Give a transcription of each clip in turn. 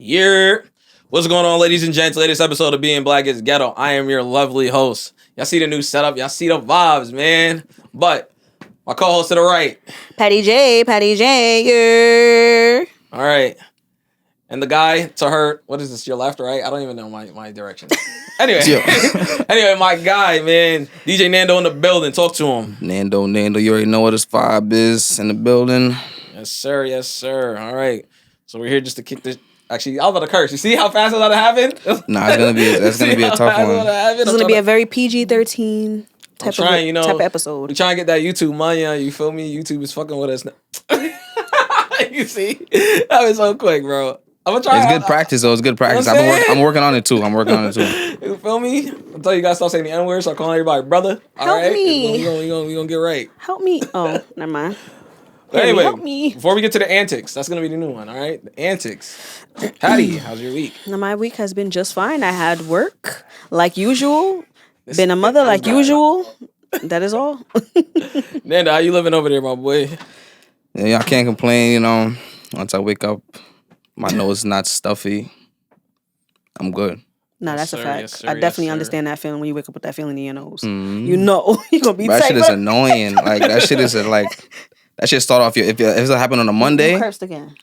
Yeah. What's going on, ladies and gents? Latest episode of Being Black is Ghetto. I am your lovely host. Y'all see the new setup. Y'all see the vibes, man. But my co-host to the right. Patty J, yeah. All right. And the guy to her, what is this, your left or right? I don't even know my direction. Anyway, anyway, my guy, man. DJ Nando in the building. Talk to him. Nando, you already know what his vibe is in the building. Yes, sir. Yes, sir. All right. So we're here just to kick this. Actually, I was about to curse. You see how fast it's about to happen? Nah, that's gonna be a tough one. It's gonna be a very PG-13 type of episode. We trying to get that YouTube money on. You feel me? YouTube is fucking with us now. You see? That was so quick, bro. I'm gonna try. It's good practice, though. It's good practice. I'm working on it too. You feel me? I tell you guys, stop saying the N-word. Start calling everybody brother. Help me. We gonna get right. Help me. Oh, never mind. But anyway, help me. Before we get to the antics, that's gonna be the new one. All right, the antics. Patty, how's your week? My week has been just fine. I had work like usual. Been a mother like usual. That is all. Nando, how you living over there, my boy? Yeah, I can't complain. You know, once I wake up, my nose is not stuffy. I'm good. No, that's a fact. Yes, sir, I definitely yes, understand that feeling when you wake up with that feeling in your nose. Mm-hmm. You know you're gonna be tight. That shit is annoying. Like that shit is like that shit start off if it happened on a Monday. You cursed again.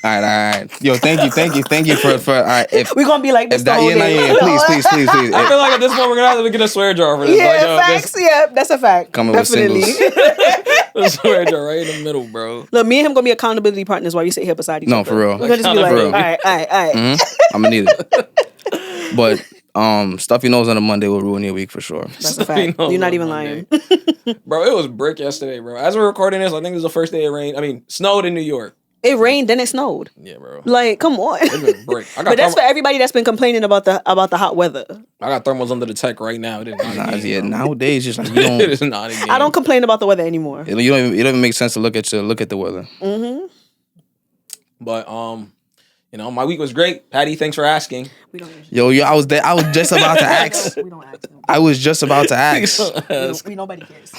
All right. Yo, thank you for. All right, we're gonna be like this the whole day. Please. I feel like at this point we're gonna have to get a swear jar for this. Yeah, facts. Yeah, that's a fact. Coming definitely. with singles. A swear jar right in the middle, bro. Look, me and him gonna be accountability partners while you sit here beside each other. No, for real. We're gonna just be like, all right. Mm-hmm. I'm gonna need it. But stuffy nose on a Monday will ruin your week for sure. That's a fact. You're not even lying. Bro, it was brick yesterday, bro. As we're recording this, I think it was the first day it rained. I mean, snowed in New York. It rained, then it snowed. Yeah, bro. Like, come on. It's been brick. But that's for everybody that's been complaining about the hot weather. I got thermals under the tech right now. It is not a game, nowadays, just like you don't. It is not a game. I don't complain about the weather anymore. It don't even make sense to look at the weather. Mm-hmm. But my week was great. Patty, thanks for asking. Yo, I was there. I was just about to ask. We don't ask. I was just about to ask. Nobody cares.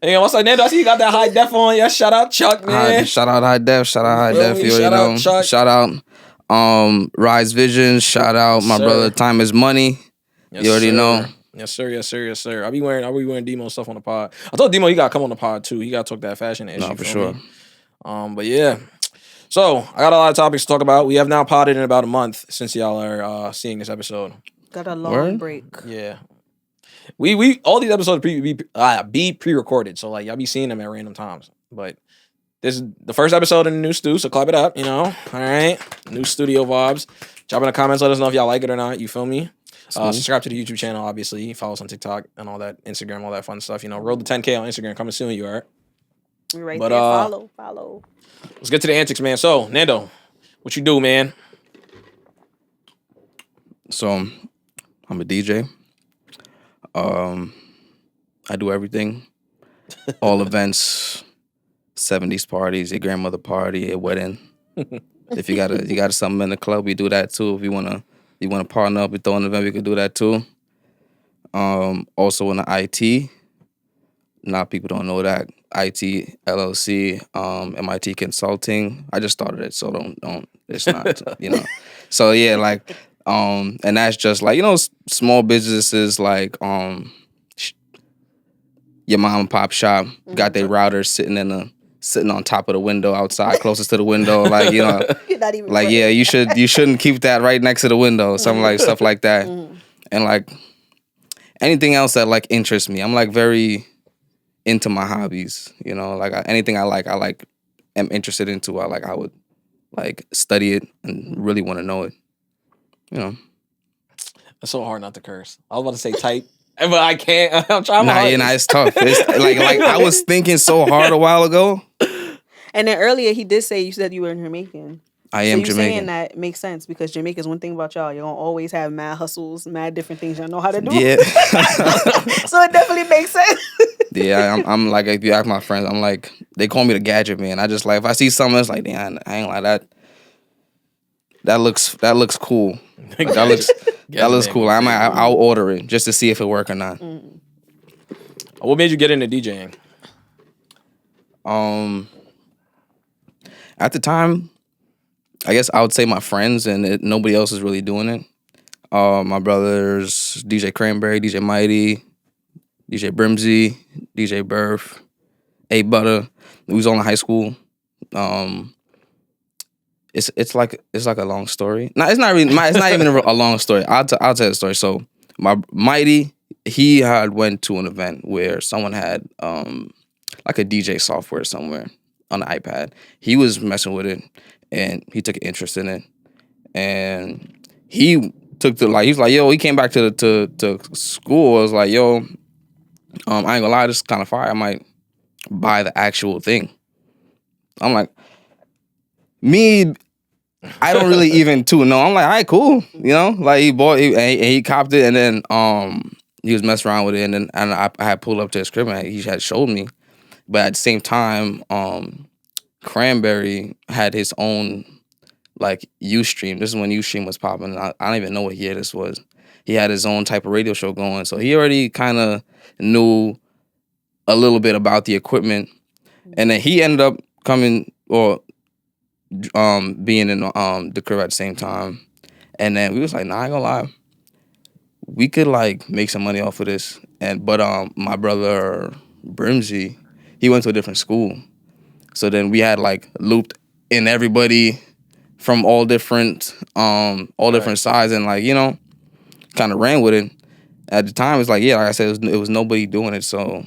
Hey, what's up, Nando? I see you got that high def on. Yeah, shout out Chuck, man. Shout out high def. Shout out Chuck. Shout out Rise Vision. Shout out my brother. Time is money. Yes, you already sir. know. Yes, sir. I'll be wearing Demo stuff on the pod. I told Demo you gotta come on the pod too. He gotta talk that fashion issue. No, for sure. But yeah. So I got a lot of topics to talk about. We have now podded in about a month since y'all are seeing this episode. Got a long break. Yeah. We all these episodes be pre-recorded, so like y'all be seeing them at random times. But this is the first episode in the new stew, so clap it up, all right? New studio vibes. Drop in the comments, let us know if y'all like it or not, you feel me? Subscribe to the YouTube channel, obviously. Follow us on TikTok and all that, Instagram, all that fun stuff. Road to 10K on Instagram, coming soon, you alright? We're right there, follow. Let's get to the antics, man. So, Nando, what you do, man? So, I'm a DJ. I do everything. All events, 70s parties, your grandmother party, a wedding. If you got something in the club, we do that too. If you wanna partner up, we throw an event, we could do that too. Also in the IT. A lot of people don't know that. IT LLC, MIT Consulting. I just started it, so don't. It's not, So yeah, like. And that's just like, small businesses like your mom and pop shop got their routers sitting on top of the window outside, closest to the window. Like, You're not even like, yeah, you shouldn't keep that right next to the window. Something like stuff like that. And like anything else that like interests me. I'm like very into my hobbies, like anything I am interested into. I would like study it and really want to know it. It's so hard not to curse. I was about to say type, but I can't. I'm trying. It's tough. It's like I was thinking so hard a while ago. And then earlier he did say you said you were in Jamaican. I am Jamaican. Jamaican. Saying that makes sense because Jamaica's one thing about y'all. You're gonna always have mad hustles, mad different things y'all know how to do. Yeah. So it definitely makes sense. Yeah, I'm like, if you ask my friends, I'm like, they call me the gadget man. I just like, if I see something, it's like, damn, I ain't like that. That looks cool. That looks cool. I'll order it just to see if it work or not. What made you get into DJing? At the time, I guess I would say my friends, and nobody else is really doing it. My brothers, DJ Cranberry, DJ Mighty, DJ Brimsey, DJ Burf, A Butter. We was all in high school. It's like a long story. No, it's not really. It's not even a long story. I'll tell the story. So my Mighty, he had went to an event where someone had like a DJ software somewhere on the iPad. He was messing with it, and he took an interest in it, and he took he was like, yo, he came back to school. I was like, yo, I ain't gonna lie, this is kind of fire. I might buy the actual thing. I'm like, I don't really even know. I'm like, all right, cool. You know, like he copped it, and then he was messing around with it, and I had pulled up to his crib, and he had showed me. But at the same time, Cranberry had his own like Ustream. This is when Ustream was popping. I don't even know what year this was. He had his own type of radio show going, so he already kind of knew a little bit about the equipment, and then he ended up coming being in the crib at the same time, and then we was like, nah, I ain't gonna lie, we could like make some money off of this, but my brother Brimsey, he went to a different school, so then we had like looped in everybody from all different sides, and like, you know, kind of ran with it. At the time, it's like, yeah, like I said, it was nobody doing it, so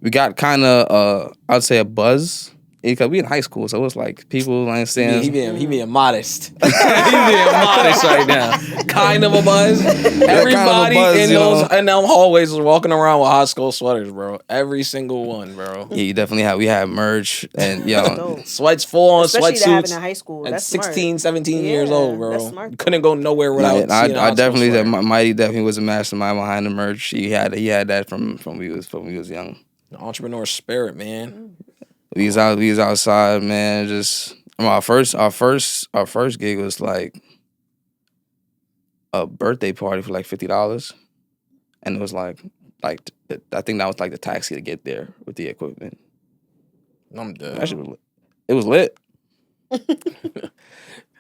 we got kind of I'd say a buzz. Because we in high school, so it's like people understand. He being modest. He being modest right now. Kind of a buzz. Everybody in them hallways was walking around with high school sweaters, bro. Every single one, bro. Yeah, you definitely we had merch and sweats full on Especially sweatsuits. in high school. At That's 16, smart. 17 years old, bro. That's smart, You couldn't go nowhere without. I definitely said Mighty definitely was a mastermind behind the merch. He had that from we was young. The entrepreneur spirit, man. We was outside, man. Just our first gig was like a birthday party for like $50, and it was like I think that was like the taxi to get there with the equipment. I'm dead. It was lit.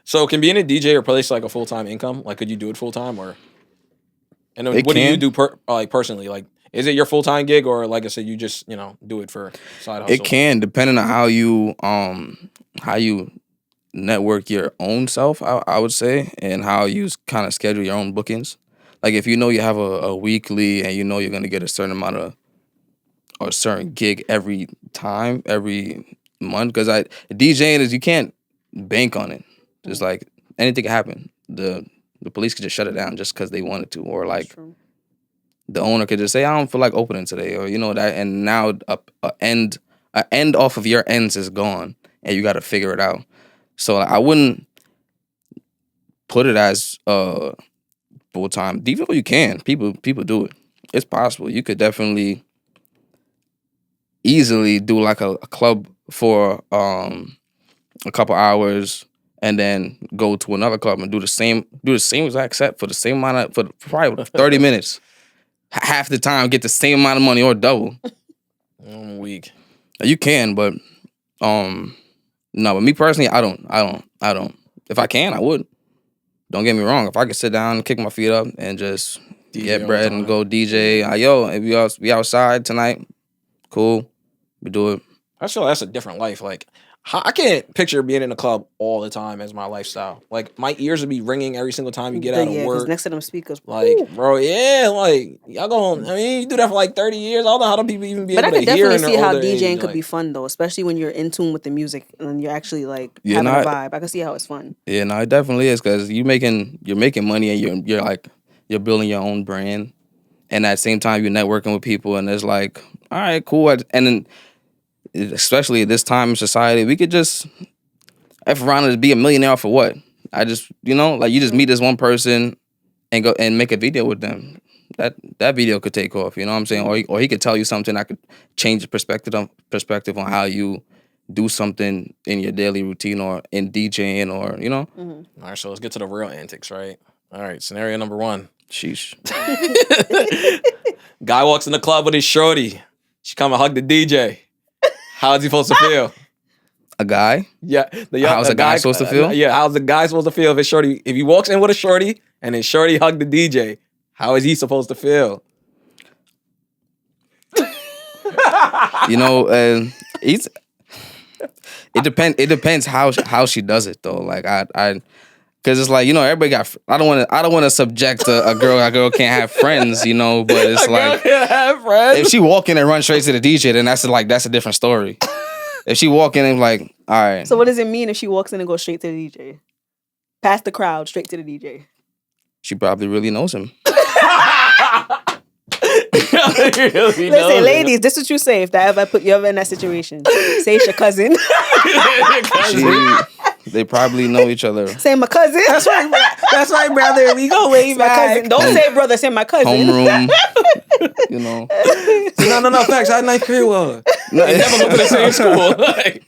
So can being a DJ replace like a full time income? Like, could you do it full time, or? And then what do you do personally? Like, is it your full time gig, or like I said, you just do it for side hustle? It can, depending on how you network your own self. I would say, and how you kind of schedule your own bookings. Like if you know you have a weekly, and you know you're gonna get a certain amount of or a certain gig every month. Because DJing is, you can't bank on it. Just like anything can happen. The police could just shut it down just because they wanted to, or like. The owner could just say, I don't feel like opening today, or that, and now a end off of your ends is gone, and you got to figure it out. So I wouldn't put it as full time. Even though you can, people do it. It's possible. You could definitely easily do like a club for a couple hours, and then go to another club and do the same exact set for the same amount for probably 30 minutes. Half the time, get the same amount of money or double. I'm weak. You can, but no. But me personally, I don't. If I can, I would. Don't get me wrong. If I could sit down and kick my feet up and just get bread and go DJ, if we outside tonight, cool. We do it. I feel that's a different life. Like, I can't picture being in a club all the time as my lifestyle. Like, my ears would be ringing every single time you get out of work. Next to them speakers. Like, bro, yeah, like, y'all going, I mean, you do that for like 30 years. I don't know how do people even be able to hear. But I could definitely see how DJing age, could be fun, though, especially when you're in tune with the music and you're actually, like, having a vibe. I can see how it's fun. Yeah, no, it definitely is, because you're making money, and you're building your own brand. And at the same time, you're networking with people, and it's like, all right, cool. And then, especially at this time in society, we could just F around and be a millionaire off of what? I just, like you just meet this one person and go and make a video with them. That video could take off, you know what I'm saying? Or he could tell you something that could change the perspective on how you do something in your daily routine or in DJing or, All right, so let's get to the real antics, right? All right, scenario number 1. Sheesh. Guy walks in the club with his shorty. She come and hug the DJ. How is he supposed to feel? A guy? Yeah, How's a guy supposed to feel? Yeah, how's the guy supposed to feel if he walks in with a shorty and then shorty hugged the DJ? How is he supposed to feel? You know, he's. It depends how she does it though. Like because it's like, you know, everybody got. I don't want to subject a girl. A girl can't have friends, you know. But it's like, can't have friends. if she walk in and run straight to the DJ, then that's a different story. If she walk in and like, all right. So what does it mean if she walks in and goes straight to the DJ? Past the crowd, straight to the DJ. She probably really knows him. Listen, ladies, this is what you say if that ever put you ever in that situation. Say it's your cousin. They probably know each other. Say my cousin. That's right, brother. We go way My back. cousin. Don't say brother. Say my cousin. Homeroom. You know. No. Facts. I had ninth grade one. They never go to the same school. Like,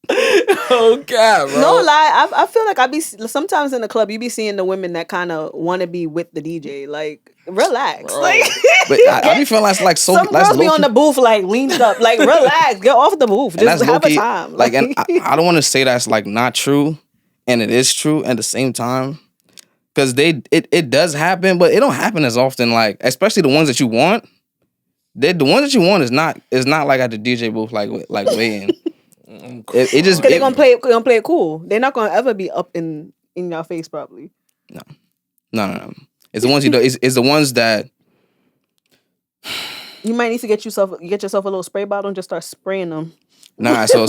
oh God, bro. No lie, I feel like I be sometimes in the club you be seeing the women that kind of want to be with the DJ. Like, relax. Bro. Like, But I be feeling like so. some That's girls be low-key. on the booth like leaned up. Like, relax, get off the booth. And Just that's have low-key, a time. Like, and I don't want to say that's like not true, and it is true at the same time, because it does happen, but it don't happen as often. Like, especially the ones that you want. The ones that you want is not like at the DJ booth like waiting. It just they're gonna play it cool. They're not gonna ever be up in your face probably. No. It's the ones you know. It's the ones that You might need to get yourself a little spray bottle and just start spraying them. Nah, so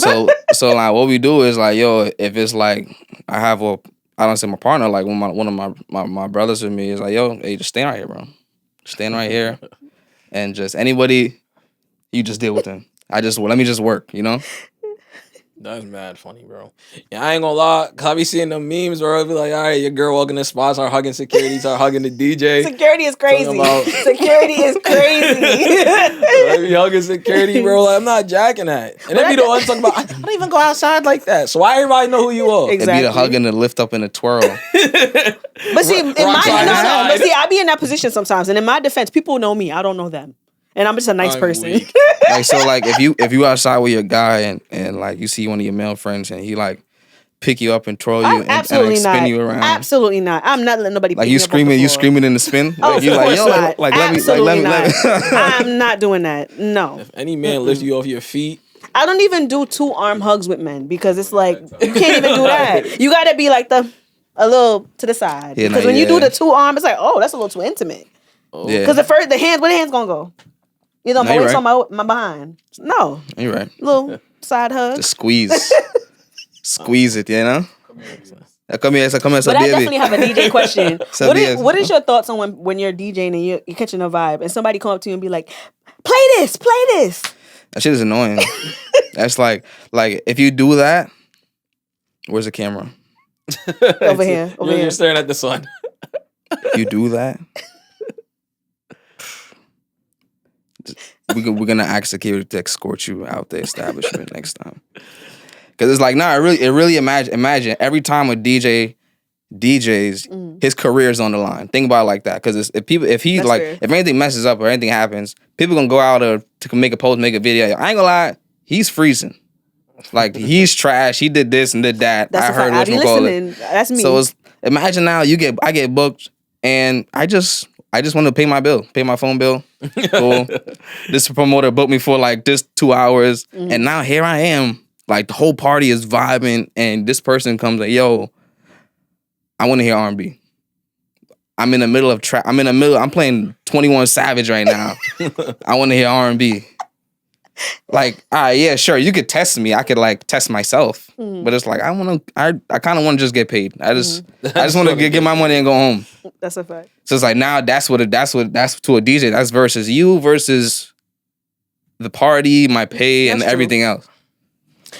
like what we do is like, yo, if it's like I don't say my partner, like one of my brothers with me is like, yo, hey, just stand right here, bro. Stand right here. And just anybody, you just deal with them. Let me just work, you know? That's mad funny, bro. Yeah, I ain't gonna lie. Cause I be seeing them memes where I be like, all right, your girl walking the spot, start hugging security, start hugging the DJ. Security is crazy. Security is crazy. I be hugging security, bro. Like, I'm not jacking that. And then be the ones talking about, I don't even go outside like that. So why everybody know who you are? Exactly. It'd be the hug and the lift up and the twirl. But see, I be in that position sometimes. And in my defense, people know me. I don't know them. And I'm just a nice person. Like, so like if you outside with your guy and like you see one of your male friends and he like pick you up and twirl you and like, spin you around. Absolutely not. I'm not letting nobody like pick you me up off the screaming floor. in the spin. Oh, Like, you of like, course yo, not. like Absolutely let me. I'm not doing that. No. If any man lifts you off your feet, I don't even do 2-arm hugs with men because it's like you can't even do that. You gotta be like a little to the side. Yeah, because when you do the 2-arm, it's like, oh, that's a little too intimate. Yeah. Because where the hands gonna go? You know, my waist on my behind. No. You're right. Little side hug. Just squeeze. Squeeze it, you know? Come here, But I definitely have a DJ question. What is your thoughts on when you're DJing and you're catching a vibe and somebody come up to you and be like, play this. That shit is annoying. That's like if you do that, where's the camera? Over here. You're staring at the sun. If you do that, we're gonna ask security to escort you out the establishment next time. Cause it's like, nah, it really imagine every time a DJ DJs, his career is on the line. Think about it like that. Cause if anything messes up or anything happens, people gonna go out to make a post, make a video. I ain't gonna lie, he's freezing. Like, he's trash. He did this and did that. That's I heard what you call it. That's me. So imagine now I get booked and I just want to pay my bill, pay my phone bill. Cool. This promoter booked me for like this 2 hours, and now here I am. Like, the whole party is vibing, and this person comes like, "Yo, I want to hear R&B." I'm in the middle of I'm playing 21 Savage right now. I want to hear R&B. Like, all right, yeah, sure. You could test me. I could like test myself, but it's like I kind of want to just get paid. I just want to get my money and go home. That's a fact. So it's like, now that's to a DJ. That's versus you versus the party, my pay, and everything else.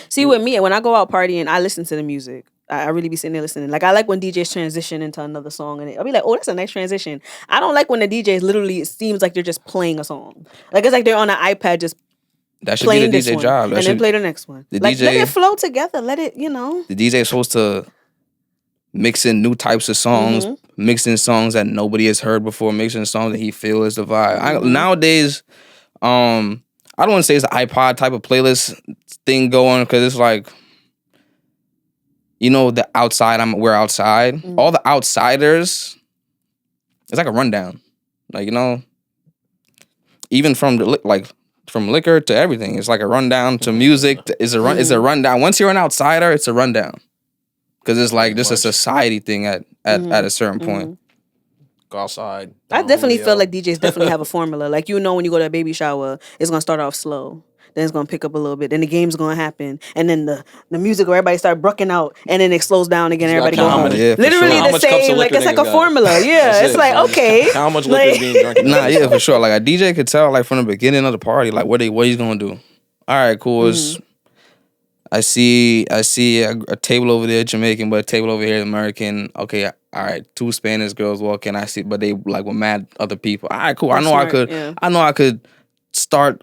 See, with me, when I go out partying, I listen to the music. I really be sitting there listening. Like, I like when DJs transition into another song, and I'll be like, oh, that's a nice transition. I don't like when the DJs literally, it seems like they're just playing a song. Like, it's like they're on an iPad just that should playing be the this DJ one, job. and then play the next one. Like, let it flow together. Let it, you know. The DJ is supposed to mix in new types of songs, mix in songs that nobody has heard before, mix in songs that he feels is the vibe. Nowadays, I don't want to say it's an iPod type of playlist. thing going because it's like, you know, the outside. We're outside. All the outsiders. It's like a rundown, like, you know. Even from from liquor to everything, it's like a rundown to music. Is a rundown. Once you're an outsider, it's a rundown because it's like just a society thing at a certain point. Go outside. I definitely feel like DJs definitely have a formula. Like, you know, when you go to a baby shower, it's gonna start off slow. Then it's gonna pick up a little bit. Then the game's gonna happen, and then the music or everybody start brucking out, and then it slows down again. Everybody go home. Yeah, Literally sure. the same. Like it's like a formula. Yeah, it's like okay. How much liquor is being drunk? Nah, yeah, for sure. Like a DJ could tell, like from the beginning of the party, like what he's gonna do. All right, cool. I see a table over there Jamaican, but a table over here American. Okay, all right, 2 Spanish girls walking. I see, but they like were mad other people. All right, cool. That's smart, I know I could start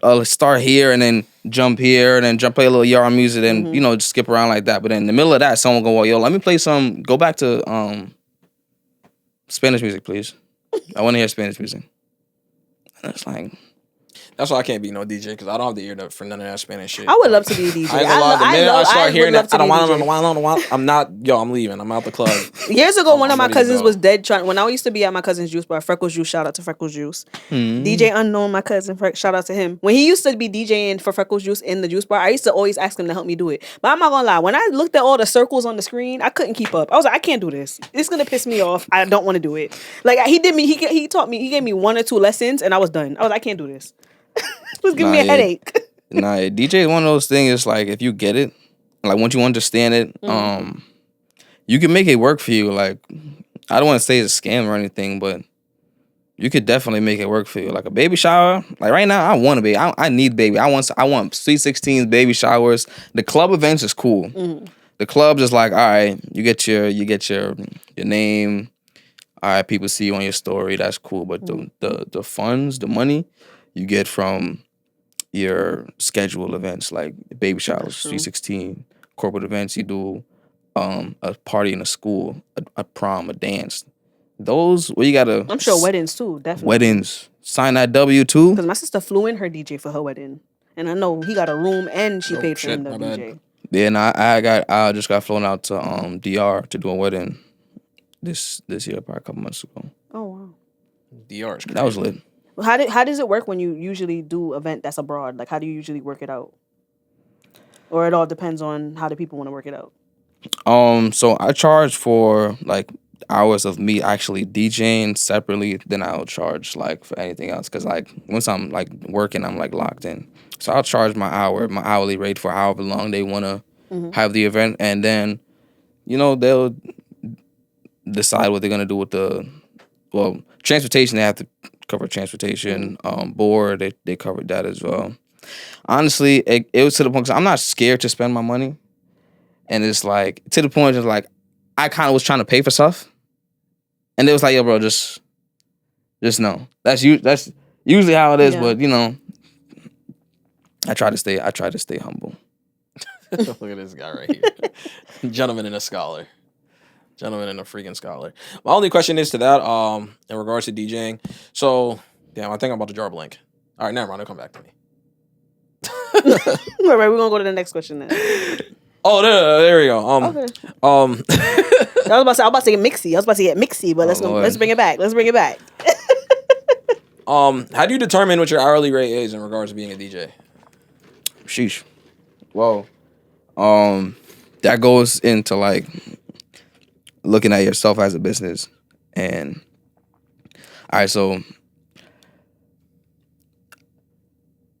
here and then jump here and then play a little yard music and you know just skip around like that. But in the middle of that, someone go, well, yo, let me play some. Go back to Spanish music, please. I want to hear Spanish music. And it's like. That's why I can't be no DJ because I don't have the ear for none of that Spanish shit. I would love to be a DJ. I ain't gonna lie, the minute I start hearing that, I don't want. I'm not. Yo, I'm leaving. I'm out the club. Years ago, one of my cousins was dead trying. When I used to be at my cousin's juice bar, Freckles Juice. Shout out to Freckles Juice. DJ Unknown, my cousin. Shout out to him. When he used to be DJing for Freckles Juice in the juice bar, I used to always ask him to help me do it. But I'm not gonna lie. When I looked at all the circles on the screen, I couldn't keep up. I was like, I can't do this. It's gonna piss me off. I don't want to do it. Like he did me. He taught me. He gave me 1 or 2 lessons, and I was done. I was like, I can't do this. It was giving me a headache. Nah, DJ is one of those things. It's like if you get it, like once you understand it, you can make it work for you. Like I don't want to say it's a scam or anything, but you could definitely make it work for you. Like a baby shower. Like right now, I want a baby. I need baby. I want sweet 16s, baby showers. The club events is cool. The clubs is like, all right, you get your name. All right, people see you on your story. That's cool. But the funds, the money you get from your scheduled events like baby showers, sweet 16, corporate events. You do a party in a school, a prom, a dance. Those where you gotta. I'm sure weddings too, definitely. Weddings. Sign that W-2. Because my sister flew in her DJ for her wedding, and I know he got a room and she paid for him to DJ. Yeah, and I just got flown out to DR to do a wedding this year, probably a couple months ago. Oh wow. DR is crazy. That was lit. How does it work when you usually do event that's abroad? Like how do you usually work it out? Or it all depends on how the people want to work it out. So I charge for like hours of me actually DJing separately. Then I'll charge like for anything else because like once I'm like working, I'm like locked in. So I'll charge my hourly rate for however long they want to have the event, and then you know they'll decide what they're gonna do with transportation. They have to cover transportation. Board they covered that as well. Honestly, it was to the point because I'm not scared to spend my money, and it's like to the point of like I kind of was trying to pay for stuff, and it was like, yo, bro, just know that's usually how it is. Yeah. But you know, I try to stay humble. Look at this guy right here, gentleman and a scholar. Gentleman and a freaking scholar. My only question is to that, in regards to DJing. So, damn, I think I'm about to draw a blank. All right, never mind. It'll come back to me. All right, we're gonna go to the next question then. Oh, there we go. Okay. I was about to say mixy. But let's bring it back. How do you determine what your hourly rate is in regards to being a DJ? Sheesh. Well, that goes into like looking at yourself as a business. And all right, so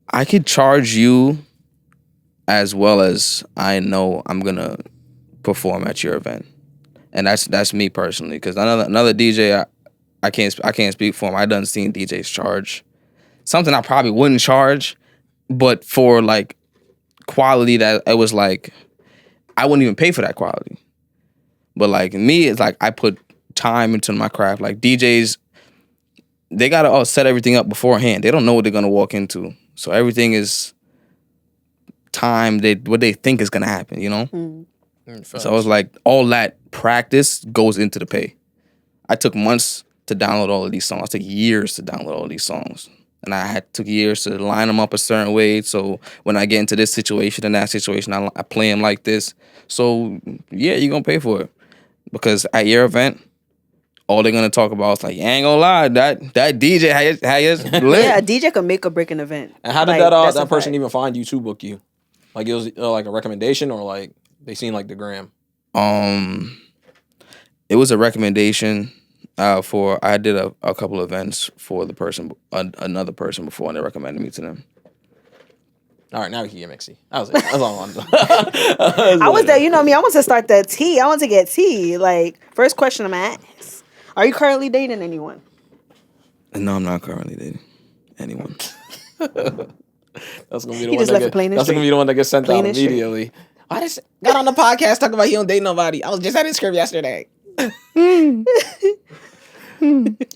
I could charge you as well as I know I'm gonna perform at your event, and that's me personally. Because another DJ, I can't speak for him. I done seen DJs charge something I probably wouldn't charge, but for like quality that it was like I wouldn't even pay for that quality. But like me, it's like I put time into my craft. Like DJs, they gotta set everything up beforehand. They don't know what they're gonna walk into, so everything is time. What they think is gonna happen, you know. So I was like, all that practice goes into the pay. I took months to download all of these songs. I took years to download all of these songs. and I took years to line them up a certain way. So when I get into this situation and that situation, I play them like this. So yeah, you're gonna pay for it because at your event, all they're gonna talk about is like, you ain't gonna lie, that DJ has lit. Yeah, a DJ can make or break an event. And how did Like, that's that a person fact. even find you to book you? Like it was like a recommendation or like they seen like the gram? It was a recommendation for I did a couple events for the person, another person before, and they recommended me to them. All right, now we can get mixy. That was it. That's all I wanted. I was there, you know me. I want to start that tea. I want to get tea. Like, first question I'm gonna ask: are you currently dating anyone? No, I'm not currently dating anyone. That's gonna be the He one. just left it plain and That's gonna straight. be the one that gets sent Plain out and straight. immediately. I just got on the podcast talking about he don't date nobody. I was just at his crib yesterday.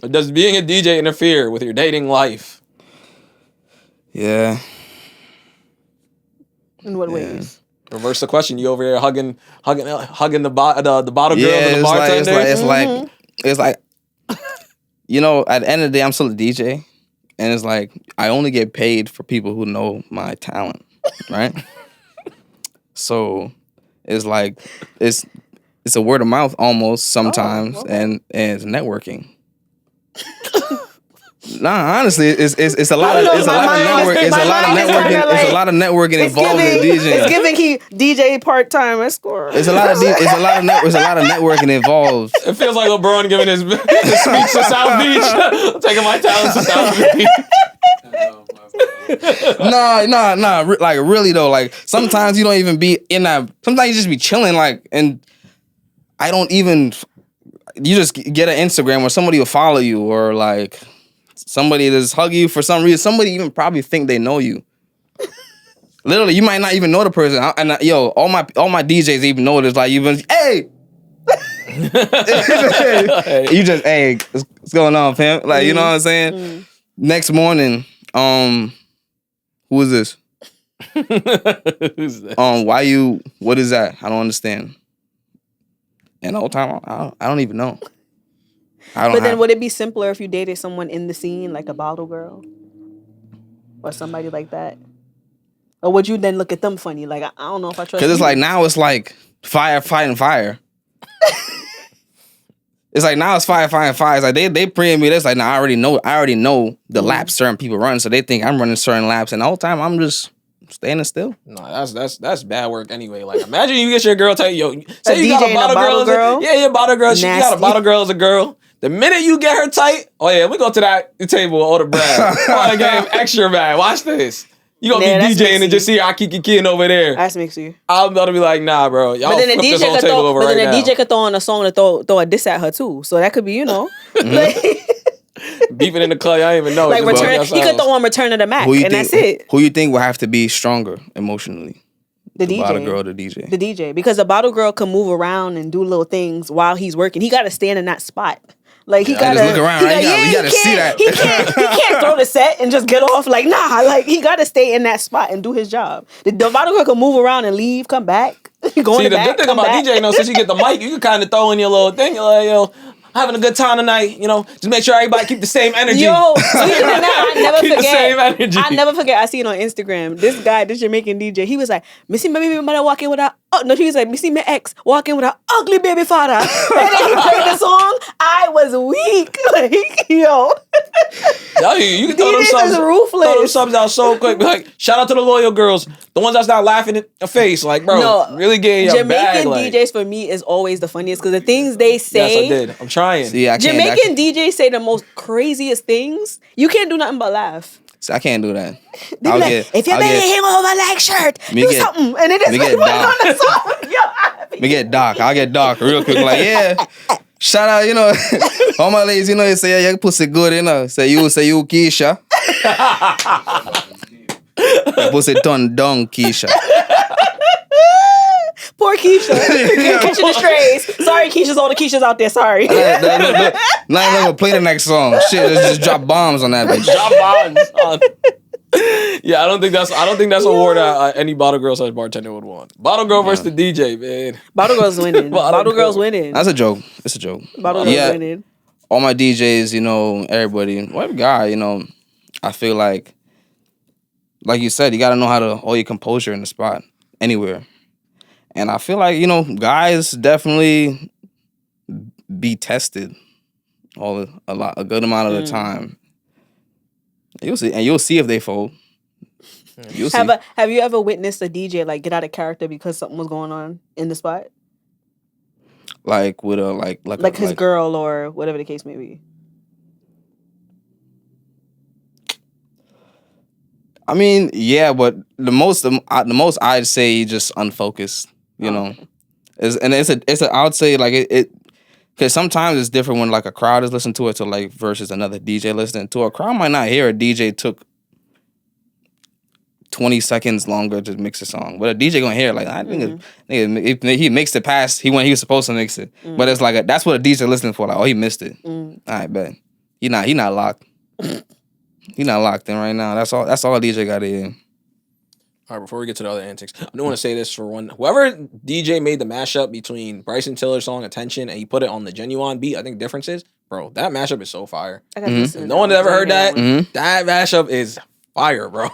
Does being a DJ interfere with your dating life? Yeah. In what ways? Reverse the question. You over here hugging the bottle girls and the it's bartenders? like it's like you know, at the end of the day, I'm still a DJ, and it's like I only get paid for people who know my talent, right? So it's like it's a word of mouth almost sometimes, okay. and it's networking. Nah, honestly, it's a lot of networking. It's a lot of networking involved in DJing. It's giving he DJ part time escort. It's a lot of networking involved. It feels like LeBron giving his speech to South Beach. I'm taking my talents to South Beach. Nah. Like really though, like sometimes you don't even be in that. Sometimes you just be chilling, like, and I don't even. You just get an Instagram or somebody will follow you or like. Somebody just hug you for some reason. Somebody even probably think they know you. Literally, you might not even know the person. All my DJs even know it. It's like you've been, hey, you just, hey, what's going on, fam? Like, you know what I'm saying? Next morning, who is this? Who's that? What is that? I don't understand. And the whole time, I don't even know. But then would it be simpler if you dated someone in the scene, like a bottle girl? Or somebody like that? Or would you then look at them funny? Like, I don't know if I trust you. Because it's like, now it's like fire fighting fire. It's like, now it's fire fighting fire. It's like, they pre me this. Like, nah, I already know the laps certain people run. So they think I'm running certain laps. And the whole time, I'm just standing still. No, that's bad work anyway. Like, imagine you get your girl tell you, say you DJ got a bottle girl. Yeah, bottle girl. She got a bottle girl as a girl. The minute you get her tight, oh yeah, we go to that table with all the bread. Oh, the game extra bad. Watch this. You gonna be DJing and just see Akiki over there. That's mixy. I'm about to be like, nah, bro. Y'all But then flip the this DJ whole could table over right now. DJ could throw on a song to throw a diss at her too. So that could be, you know. Beefing in the club, I didn't even know. Like he could throw on Return of the Mac, that's it. Who you think will have to be stronger emotionally? The DJ. Bottle girl, the DJ. The DJ. Because the bottle girl can move around and do little things while he's working. He got to stand in that spot. Like, he gotta just look around, right? You gotta see that. He can't throw the set and just get off. Like, nah, like, he gotta stay in that spot and do his job. The bottle girl can move around and leave, come back. Go See, the good thing about DJ, since you get the mic, you can kind of throw in your little thing. You're like, yo, having a good time tonight, just make sure everybody keep the same energy. Yo, speaking of that, I never keep forget. the same energy. I never forget. I see it on Instagram. This guy, this Jamaican DJ, he was like, "Missy, my baby mother walking with her." Oh no, he was like, "Missy, my ex walking with her ugly baby father." And then he played the song. I was weak. Like, yo, you can throw them DJs subs, is ruthless. throw them subs out so quick. Be like, shout out to the loyal girls, the ones that's not laughing in your face. Like, bro, really getting your bag. Jamaican DJs for me is always the funniest because the things they say. Yes, I did. I'm trying. See, Jamaican DJs say the most craziest things. You can't do nothing but laugh. See, I can't do that. They be like, if your baby hang over like shirt, do something. And it is like put on the song. Me get dark. I'll get dark real quick. Like, yeah. Shout out, all my ladies, they say, yeah, your pussy good, Say you, Keisha. Your pussy done, Keisha. Poor Keisha. Catching the strays. Sorry, Keisha's all the Keishas out there. Sorry. Not even gonna play the next song. Shit, let's just drop bombs on that bitch. Drop bombs. Yeah, I don't think that's a award that any bottle girl slash bartender would want. Bottle girl versus the DJ, man. Bottle girls winning. Bottle girls winning. That's a joke. It's a joke. Bottle girls winning. All my DJs, everybody, whatever guy, I feel like you said, you got to know how to hold your composure in the spot anywhere. And I feel like, guys definitely be tested a good amount of the time. You'll see if they fold. You'll see. Have you ever witnessed a DJ like get out of character because something was going on in the spot? Like with a like his girl or whatever the case may be. I mean, yeah, but the most I'd say just unfocused. You know, I would say like it because sometimes it's different when like a crowd is listening to it to like versus another DJ listening to it. A crowd might not hear a DJ took 20 seconds longer to mix a song, but a DJ gonna hear it, like I think he mixed it past when he was supposed to mix it. But it's like that's what a DJ listening for. Like, oh, he missed it. All right, bet he not locked. He not locked in right now. That's all a DJ got to hear. All right, before we get to the other antics, I do want to say this for one. Whoever DJ made the mashup between Bryson Tiller's song Attention and he put it on the Genuine beat, I think difference is, bro, that mashup is so fire. No one ever heard that. That mashup is fire, bro.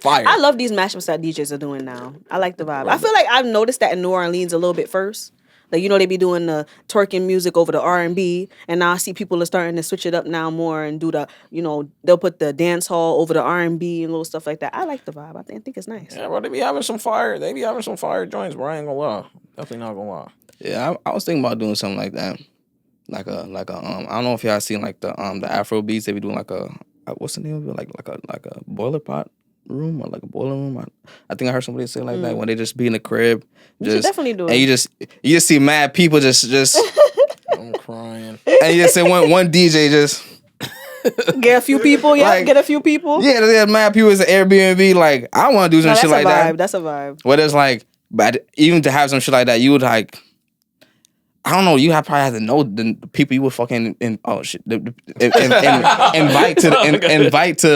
Fire. I love these mashups that DJs are doing now. I like the vibe. I feel like I've noticed that in New Orleans a little bit first. Like, they be doing the twerking music over the R&B, and now I see people are starting to switch it up now more and do the, they'll put the dance hall over the R&B and little stuff like that. I like the vibe. I think it's nice. Yeah, bro, they be having some fire joints, bro. I ain't gonna lie. Definitely not gonna lie. Yeah, I was thinking about doing something like that. Like a I don't know if y'all seen like the Afro beats, they be doing like a what's the name of it? Like a boiler pot room or like a boiler room. I think I heard somebody say like that when they just be in the crib. You should definitely do it. And you just see mad people just I'm crying. And you just say one DJ just get a few people, get a few people. Yeah, there's mad people. It's an Airbnb. Like, I want to do some shit like that. That's a vibe. What it's like, but even to have some shit like that, you would like, I don't know. You probably have to know the people you would fucking invite to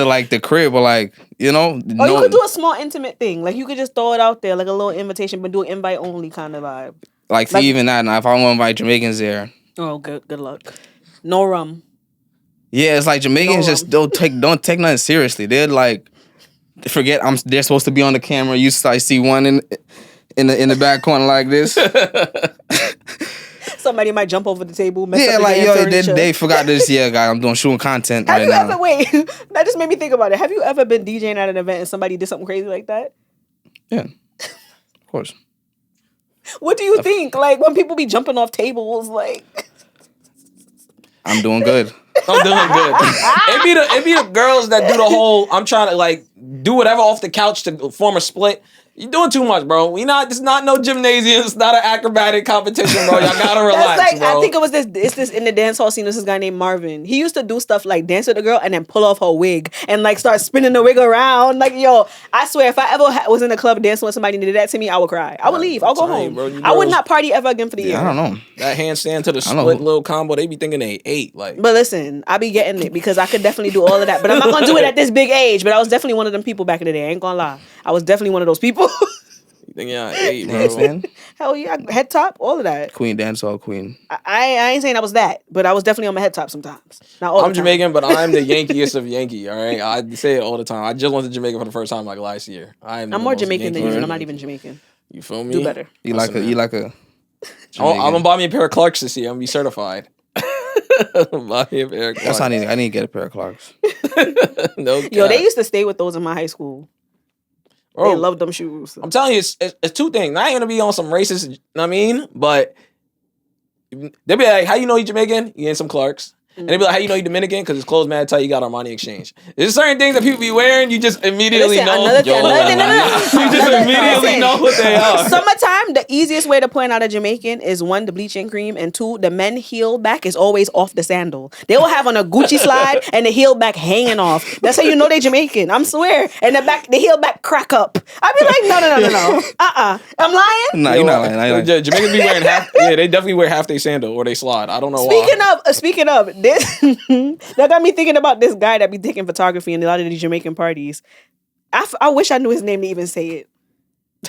like the crib or like Or you could do a small intimate thing. Like you could just throw it out there like a little invitation, but do an invite only kind of vibe. Like even that. Now, if I want to invite Jamaicans there, oh, good luck. No rum. Yeah, it's like Jamaicans just don't take nothing seriously. They're like forget they're supposed to be on the camera. You see one in the back corner like this. Somebody might jump over the table. They forgot this. Yeah, guy, I'm doing shooting content right now. Wait, that just made me think about it. Have you ever been DJing at an event and somebody did something crazy like that? Yeah, of course. What do you think? Like when people be jumping off tables, like I'm doing good. It be the girls that do the whole. I'm trying to like do whatever off the couch to form a split. You're doing too much, bro. It's not no gymnasium. It's not an acrobatic competition, bro. Y'all gotta relax, bro. I think it was this in the dance hall scene. This guy named Marvin. He used to do stuff like dance with a girl and then pull off her wig and like start spinning the wig around. Like, yo, I swear, if I ever was in a club dancing with somebody and did that to me, I would cry. I would leave. I'll go home. Bro, I would not party ever again for the year. I don't know. That handstand to the split little combo, they be thinking they ate. Like, but listen, I be getting it because I could definitely do all of that. But I'm not gonna do it at this big age. But I was definitely one of them people back in the day. I ain't gonna lie. I was definitely one of those people. You think I ate, bro? Hell yeah, head top, all of that. Queen, dancehall queen. I ain't saying I was that, but I was definitely on my head top sometimes. Not all the time. I'm Jamaican, but I'm the Yankeeest of Yankee. All right, I say it all the time. I just went to Jamaica for the first time like last year. I'm more Jamaican than you, and I'm not even Jamaican. You feel me? Do better. You like a. I'm gonna buy me a pair of Clarks this year. I'm gonna be certified. Buy me a pair of Clarks. That's how I need to get a pair of Clarks. No cap. Yo, they used to stay with those in my high school. Bro, they love them shoes. I'm telling you, it's two things. I ain't gonna be on some racist, you know what I mean? But they'll be like, how you know you Jamaican? You get some Clarks. And they be like, how you know you Dominican? Because his clothes mad tight, you got Armani Exchange. There's certain things that people be wearing, you just immediately know. You just immediately know what they are. Summertime, the easiest way to point out a Jamaican is one, the bleaching cream, and two, the men heel back is always off the sandal. They will have on a Gucci slide and the heel back hanging off. That's how you know they Jamaican. I'm swear. And the heel back crack up. I be like, no. I'm lying? No, you're not lying. Jamaicans be wearing half, they definitely wear half their sandal or they slide. I don't know why. Speaking of, that got me thinking about this guy that be taking photography in a lot of these Jamaican parties. I wish I knew his name to even say it.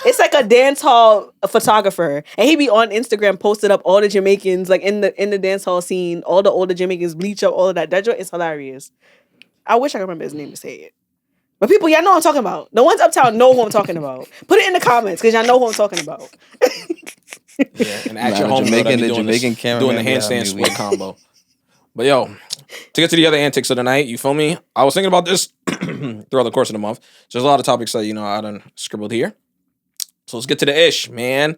It's like a dance hall photographer, and he be on Instagram posted up all the Jamaicans like in the dance hall scene. All the older Jamaicans bleach up, all of that. That joint is hilarious. I wish I could remember his name to say it. But people, y'all know what I'm talking about. The ones uptown know who I'm talking about. Put it in the comments because y'all know who I'm talking about. Yeah, and at your home, doing the handstand split combo. But yo, to get to the other antics of the night, you feel me? I was thinking about this throughout the course of the month. So there's a lot of topics that I done scribbled here. So let's get to the ish, man.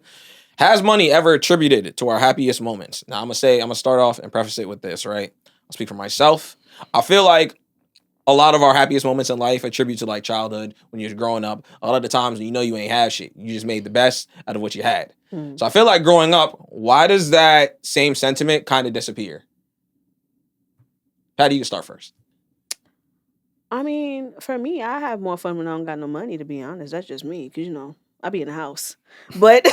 Has money ever attributed to our happiest moments? Now I'm gonna start off and preface it with this, right? I'll speak for myself. I feel like a lot of our happiest moments in life attribute to like childhood when you're growing up. A lot of the times when you ain't have shit, you just made the best out of what you had. So I feel like growing up, why does that same sentiment kind of disappear? How do you start first? I mean, for me, I have more fun when I don't got no money, to be honest. That's just me, because, I be in the house. But...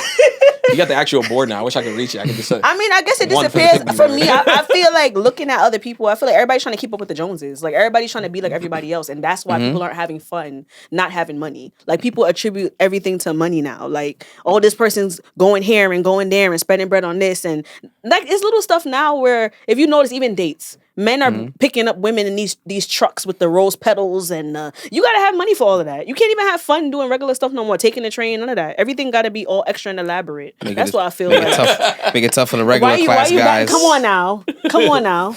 You got the actual board now. I wish I could reach it. I could just I mean, I guess it disappears. For me, I feel like looking at other people, I feel like everybody's trying to keep up with the Joneses. Like, everybody's trying to be like everybody else. And that's why people aren't having fun, not having money. Like, people attribute everything to money now. Like, oh, this person's going here and going there and spending bread on this. And, like, it's little stuff now where, if you notice, even dates, men are picking up women in these trucks with the rose petals, and you gotta have money for all of that. You can't even have fun doing regular stuff no more. Taking the train, none of that. Everything gotta be all extra and elaborate. That's what I feel like. Make it tough for the regular class guys. Come on now.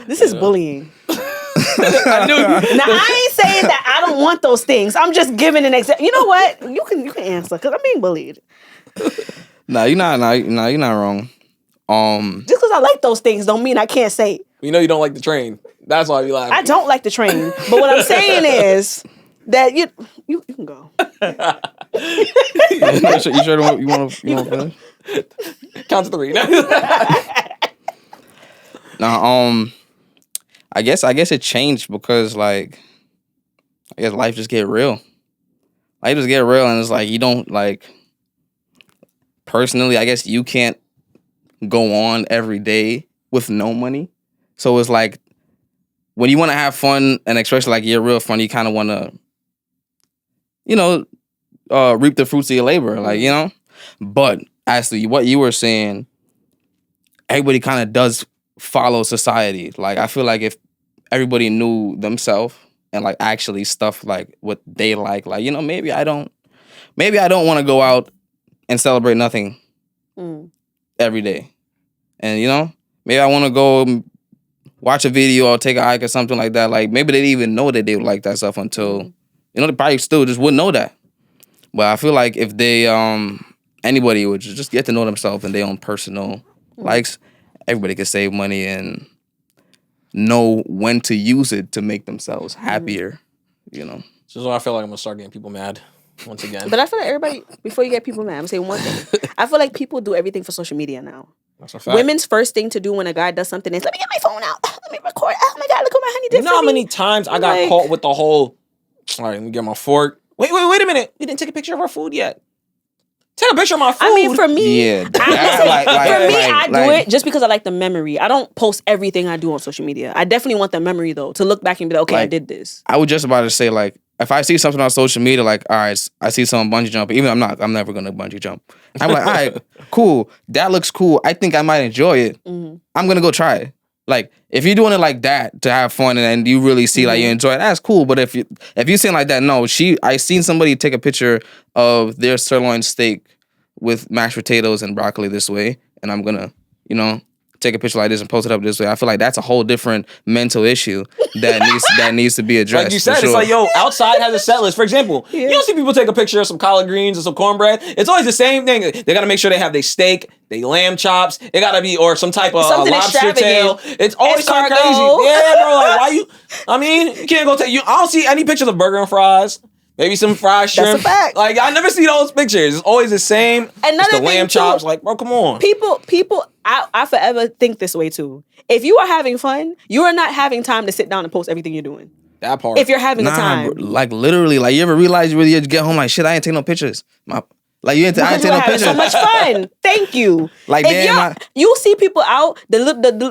This is bullying. I knew. Now I ain't saying that I don't want those things. I'm just giving an example. You know what? You can answer because I'm being bullied. No, you're not wrong. Just because I like those things don't mean I can't say. You don't like the train. That's why you laughing. I don't like the train. But what I'm saying is that you can go. You sure you want to finish? Count to 3. Now, I guess it changed because like I guess life just get real. Life just get real, and it's like you don't like. Personally, I guess you can't go on every day with no money. So it's like when you want to have fun, and especially like you're real fun, you kind of want to, reap the fruits of your labor, like, But actually, what you were saying, everybody kind of does follow society. Like, I feel like if everybody knew themselves and like actually stuff like what they like, maybe I don't want to go out and celebrate nothing every day. And, maybe I want to go watch a video or take a hike or something like that. Like, maybe they didn't even know that they would like that stuff until, they probably still just wouldn't know that. But I feel like if they, anybody would just get to know themselves and their own personal likes, everybody could save money and know when to use it to make themselves happier, So this is why I feel like I'm going to start getting people mad. Once again. But I feel like everybody, before you get people mad, I'm saying one thing. I feel like people do everything for social media now. That's a fact. Women's first thing to do when a guy does something is, let me get my phone out. Let me record. Oh my God, look what my honey did. You know how many times I got caught with the whole, all right, let me get my fork. Wait a minute. We didn't take a picture of our food yet. Take a picture of my food. I mean, for me, yeah, I do it just because I like the memory. I don't post everything I do on social media. I definitely want the memory, though, to look back and be like, okay, I did this. I was just about to say, like, if I see something on social media, like, all right, I see someone bungee jumping, even I'm never going to bungee jump. I'm like, all right, cool. That looks cool. I think I might enjoy it. I'm going to go try it. Like, if you're doing it like that to have fun and you really see like you enjoy it, that's cool. But if you saying like that, no, I seen somebody take a picture of their sirloin steak with mashed potatoes and broccoli this way, and I'm going to, take a picture like this and post it up this way. I feel like that's a whole different mental issue that needs to be addressed. Like you said, it's like, outside has a set list. For example, you don't see people take a picture of some collard greens or some cornbred. It's always the same thing. They got to make sure they have their steak, they lamb chops. It got to be, or some type of lobster tail. It's always something crazy. Yeah, bro. Like, why you? I mean, you can't go take you. I don't see any pictures of burger and fries. Maybe some fried shrimp. That's a fact. Like, I never see those pictures. It's always the same. Another the lamb chops. Like, bro, come on. People, I forever think this way too. If you are having fun, you are not having time to sit down and post everything you're doing. That part. If you're having a time. Like, literally, like, you ever realize you really get home like, shit, I ain't take no pictures. Like you into Because you were having so much fun. Thank you. Like if damn, you see people out,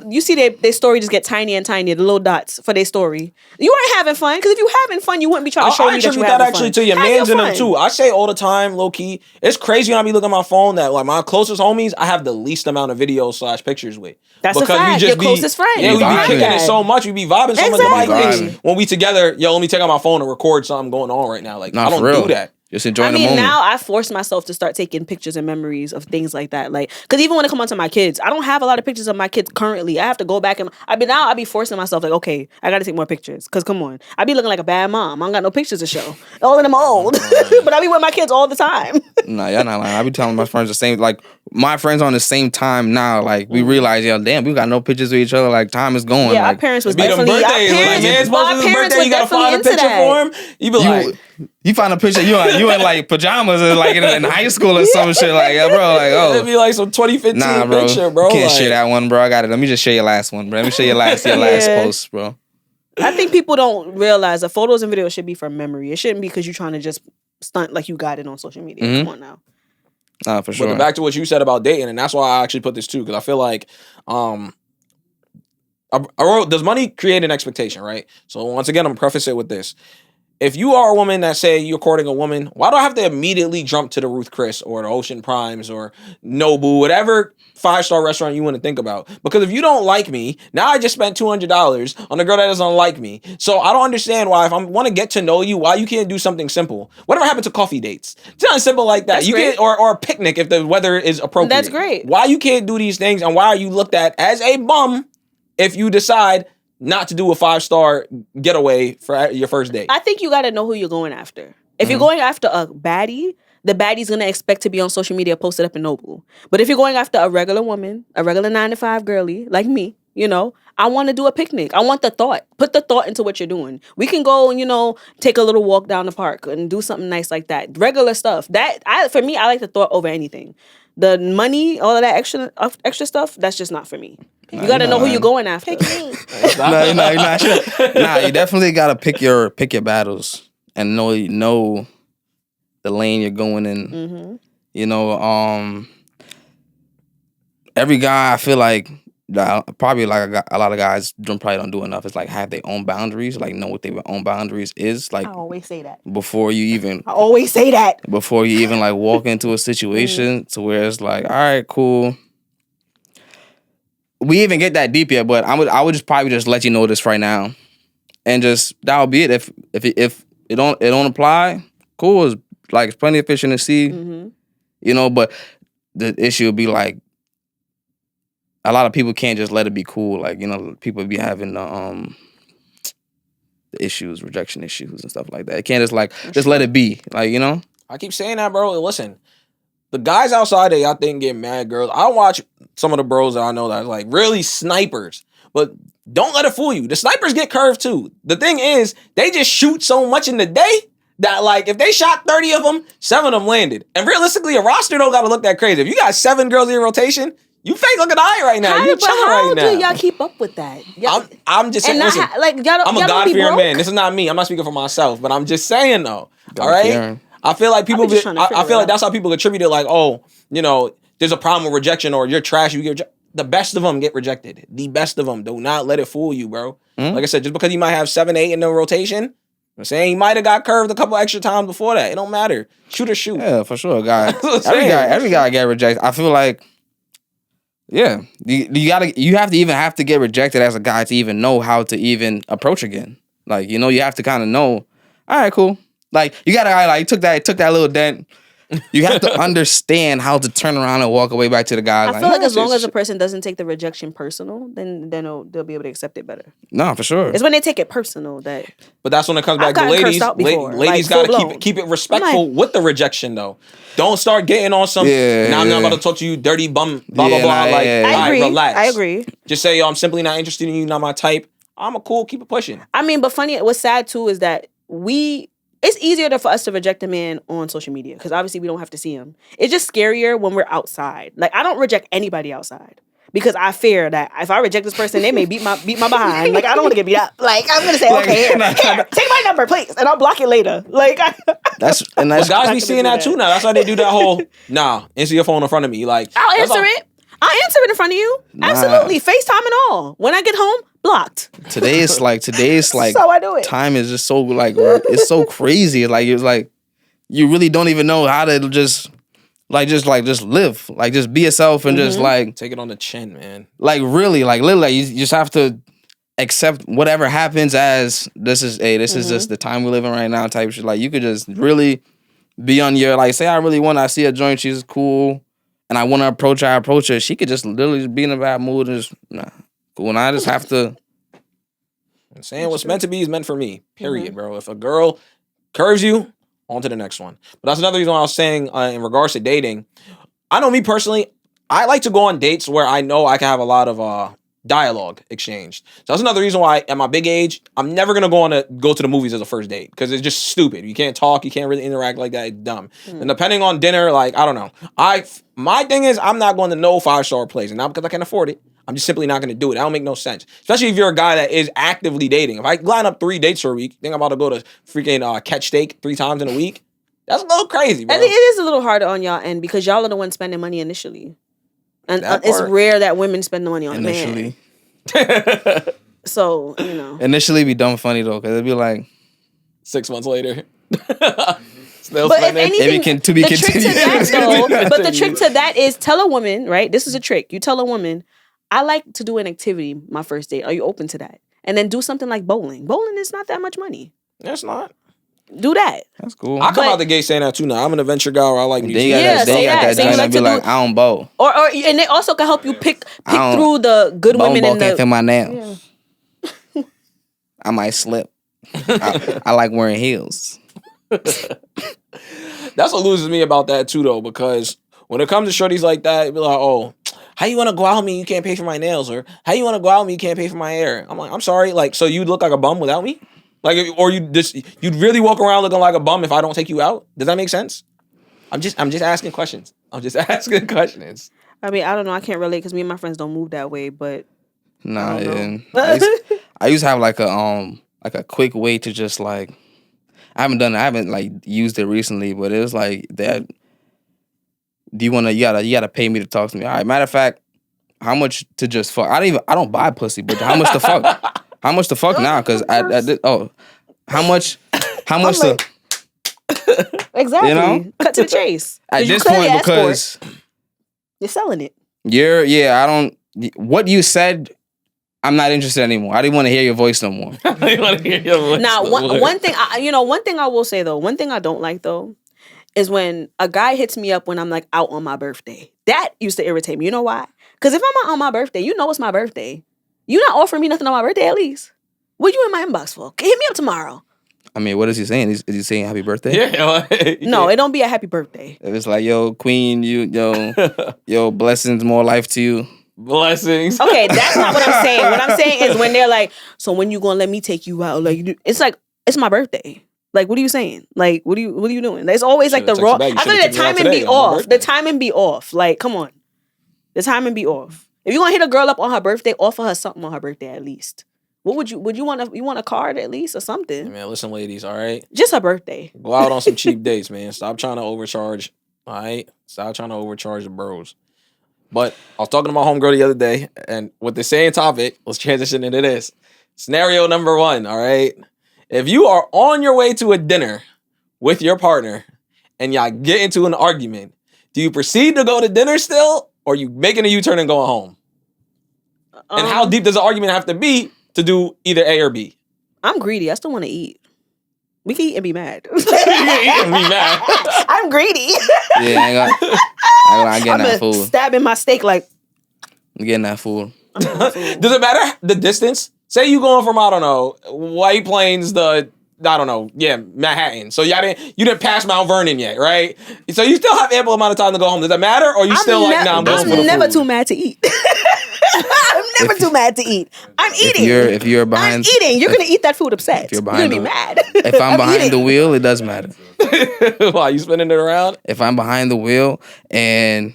you see their story just get tinier and tinier, the little dots for their story. You ain't having fun, because if you having fun, you wouldn't be trying to show me that you attribute having that actually fun. to your Have mans and them fun. too. I say all the time, low key, it's crazy when I be looking at my phone that like my closest homies, I have the least amount of videos / pictures with. That's because a fact. we just Your closest friend. Yeah, we be vibing. kicking it so much. We be vibing so much. I'm like, Exactly. when we together, yo, let me take out my phone and record something going on right now. Like, Nah, I don't for real. do that. Just enjoying I the mean, moment. now I force myself to start taking pictures and memories of things like that. Like, because even when it comes on to my kids, I don't have a lot of pictures of my kids currently. I have to go back and I be forcing myself, like, okay, I got to take more pictures. Because come on, I be looking like a bad mom. I don't got no pictures to show. All of them are old, but I be with my kids all the time. Nah, y'all not lying. I be telling my friends the same. Like my friends on the same time now. Like we realize, yo, damn, we got no pictures of each other. Like time is going. Yeah, like, our parents was Be them definitely. Our birthdays. Like, man's parents, supposed to our his parents birthday, were you gotta definitely find a into picture that. for him. You be like, you find a picture you in like pajamas or like in high school or some shit like yeah, bro. Like it'd be like some 2015 nah, bro. picture, bro. You can't like, share that one, bro. I got it. Let me just share your last one, bro. Let me share your last Yeah. post, bro. I think people don't realize that photos and videos should be for memory. It shouldn't be because you're trying to just stunt like you got it on social media. Mhm. Come on now. Nah, for sure. But back to what you said about dating, and that's why I actually put this too, because I feel like I wrote, does money create an expectation, right? So once again, I'm gonna preface it with this. If you are a woman that say you're courting a woman, why do I have to immediately jump to the Ruth Chris or the Ocean Primes or Nobu, whatever 5-star restaurant you want to think about? Because if you don't like me, now I just spent $200 on a girl that doesn't like me. So I don't understand why, if I want to get to know you, why you can't do something simple. Whatever happened to coffee dates? Something simple like that. That's You great. can or a picnic if the weather is appropriate. That's great. Why you can't do these things, and why are you looked at as a bum if you decide not to do a 5-star getaway for your first date? I think you got to know who you're going after. If you're going after a baddie, the baddie's going to expect to be on social media posted up in Noble. But if you're going after a regular woman, a regular 9-to-5 girly like me, I want to do a picnic. I want the thought. Put the thought into what you're doing. We can go and, take a little walk down the park and do something nice like that. Regular stuff. For me, I like the thought over anything. The money, all of that extra stuff, that's just not for me. You got to know who you're going after. No, you definitely gotta pick your battles and know the lane you're going in. Every guy, I feel like probably like a lot of guys probably don't do enough. It's like have their own boundaries, like know what their own boundaries is. Like I always say that. before you even like walk into a situation to where it's like, all right, cool. We even get that deep yet, but I would just probably just let you know this right now, and just that'll be it. If it don't apply, cool. It's plenty of fish in the sea, But the issue would be like a lot of people can't just let it be cool. Like people be having the issues, rejection issues and stuff like that. It can't just let it be. Like I keep saying that, bro. Listen, the guys outside that y'all think get mad girls, I watch some of the bros that I know that are like really snipers, but don't let it fool you. The snipers get curved too. The thing is, they just shoot so much in the day that like if they shot 30 of them, 7 of them landed. And realistically, a roster don't gotta look that crazy. If you got 7 girls in your rotation, you fake looking eye right now. You chilling right now. How do y'all keep up with that? I'm just saying. Listen, I'm a God-fearing man. This is not me. I'm not speaking for myself, but I'm just saying though. All right. I feel like people. I feel like that's how people attribute it. Like, oh, there's a problem with rejection, or you're trash. You get the best of them get rejected. The best of them. Do not let it fool you, bro. Like I said, just because you might have 7, 8 in the rotation, I'm saying he might have got curved a couple extra times before that. It don't matter. Shoot or shoot. Yeah, for sure, guy. Every guy get rejected. I feel like. Yeah, you have to get rejected as a guy to even know how to even approach again. Like you have to kind of know. All right, cool. Like you gotta like took that little dent. You have to understand how to turn around and walk away back to the guy. I feel like as long as a person doesn't take the rejection personal, then they'll be able to accept it better. No, for sure. It's when they take it personal that. But that's when it comes back to ladies. Ladies gotta keep it respectful with the rejection though. Don't start getting on some. Now I'm not about to talk to you, dirty bum. Blah blah blah. I agree. Relax. I agree. Just say, yo, I'm simply not interested in you. Not my type. I'm a cool. Keep it pushing. I mean, but funny. What's sad too is that it's easier for us to reject a man on social media because obviously we don't have to see him. It's just scarier when we're outside. Like I don't reject anybody outside. because I fear that if I reject this person, they may beat my behind. Like I don't want to get beat up. Like I'm gonna say, okay, here, take my number, please, and I'll block it later. Like That's Guys not be gonna seeing do that that. too now. That's why they do that whole answer your phone in front of me. Like I'll that's answer all- it. I'll answer it in front of you. Absolutely, FaceTime and all. When I get home, blocked. today is like how I do it. time is just so like it's so crazy. Like it's like you really don't even know how to just live. Like just be yourself and just like Take it on the chin, man. like really like literally you just have to accept whatever happens as this is just the time we're living right now type shit. Like you could just really be on your like say I see a joint, she's cool, and I want to approach her. She could just literally just be in a bad mood and just cool. And I just have to. I'm saying what's meant to be is meant for me. Period, bro. If a girl curves you, on to the next one. But that's another reason why I was saying in regards to dating. I know me personally, I like to go on dates where I know I can have a lot of dialogue exchanged. So that's another reason why at my big age, I'm never gonna go to the movies as a first date because it's just stupid. You can't talk, you can't really interact like that. It's dumb. And depending on dinner, like I don't know. My thing is I'm not going to no 5-star place, and not because I can't afford it. I'm just simply not going to do it. That don't make no sense. Especially if you're a guy that is actively dating. If I line up 3 dates for a week, think I'm about to go to freaking catch steak 3 times in a week. That's a little crazy, bro. I think it is a little harder on y'all end because y'all are the ones spending money initially. And it's rare that women spend the money on Initially. man. So, you know. Initially be dumb funny though, because it'd be like 6 months later. Still But if spending. anything, Maybe to be the trick to continued. that though, but the trick to that is tell a woman, right? This is a trick. You tell a woman, I like to do an activity my first date. Are you open to that? And then do something like bowling. Bowling is not that much money. It's not. Do that. That's cool. I come out the gate saying that too now. I'm an adventure guy where I like Then music. you got Yeah, that, then say you got that. that Say you joint like that be to like, do- I don't bow. Or and they also can help you pick don't- through the good women Bow in can't feel the my nails. I might slip. I like wearing heels. That's what loses me about that too, though, because when it comes to shorties like that, it be like, oh, how you want to go out with me? You can't pay for my nails, or how you want to go out with me? You can't pay for my hair. I'm like, I'm sorry, like, so you look like a bum without me, like, or you'd really walk around looking like a bum if I don't take you out? Does that make sense? I'm just asking questions. I'm just asking questions. I mean, I don't know. I can't relate because me and my friends don't move that way, but Nah, I don't and know. I used to have like a quick way to just like I haven't like used it recently, but it was like that. Do you wanna you gotta pay me to talk to me? All right. Matter of fact, how much to just fuck? I don't buy pussy, but how much to fuck? How much to fuck now? Because I did. Oh, how much? How much to? exactly. You know? Cut to the chase. At 'Cause you this clearly point, asked for it. because You're selling it. I don't. What you said, I'm not interested anymore. I didn't want to hear your voice no more. I want to hear your voice. Now, one thing I will say though, one thing I don't like though, is when a guy hits me up when I'm like out on my birthday. That used to irritate me. You know why? Because if I'm out on my birthday, you know it's my birthday. You not offering me nothing on my birthday at least. What you in my inbox for? Hit me up tomorrow. I mean, what is he saying? Is he saying happy birthday? Yeah. Like, No, it don't be a happy birthday. If it's like, yo, queen, yo, blessings, more life to you. Blessings. Okay, that's not what I'm saying. What I'm saying is when they're like, so when you gonna let me take you out? Like, it's like, it's my birthday. Like, what are you saying? Like, what are you doing? It's always like the Should've raw. texted back. You I should've feel like the took me out timing today be on my off. birthday. The timing be off. Like, come on. The timing be off. If you're gonna hit a girl up on her birthday, offer her something on her birthday at least. What would you want a card at least or something? Man, listen, ladies, all right? Just her birthday. Go out on some cheap dates, man. Stop trying to overcharge, all right? Stop trying to overcharge the bros. But I was talking to my homegirl the other day, and with the same topic, let's transition into this. Scenario number 1, all right? If you are on your way to a dinner with your partner and y'all get into an argument, do you proceed to go to dinner still, or are you making a U-turn and going home? And how deep does the argument have to be to do either A or B? I'm greedy. I still want to eat. We can eat and be mad. You can be mad. I'm greedy. Yeah, I'm getting that food. Stabbing my steak like. I'm getting that food. Does it matter the distance? Say you going from, I don't know, White Plains to, I don't know, Manhattan. So you didn't pass Mount Vernon yet, right? So you still have ample amount of time to go home. Does that matter? Or you still like, nah, I'm going for the I'm never food? too mad to eat. I'm never too mad to eat. I'm eating. If you're behind, I'm eating. You're gonna eat that food upset. If you're You're gonna behind be the- mad. if I'm behind eating. the wheel, it does matter. Why, you spinning it around? If I'm behind the wheel and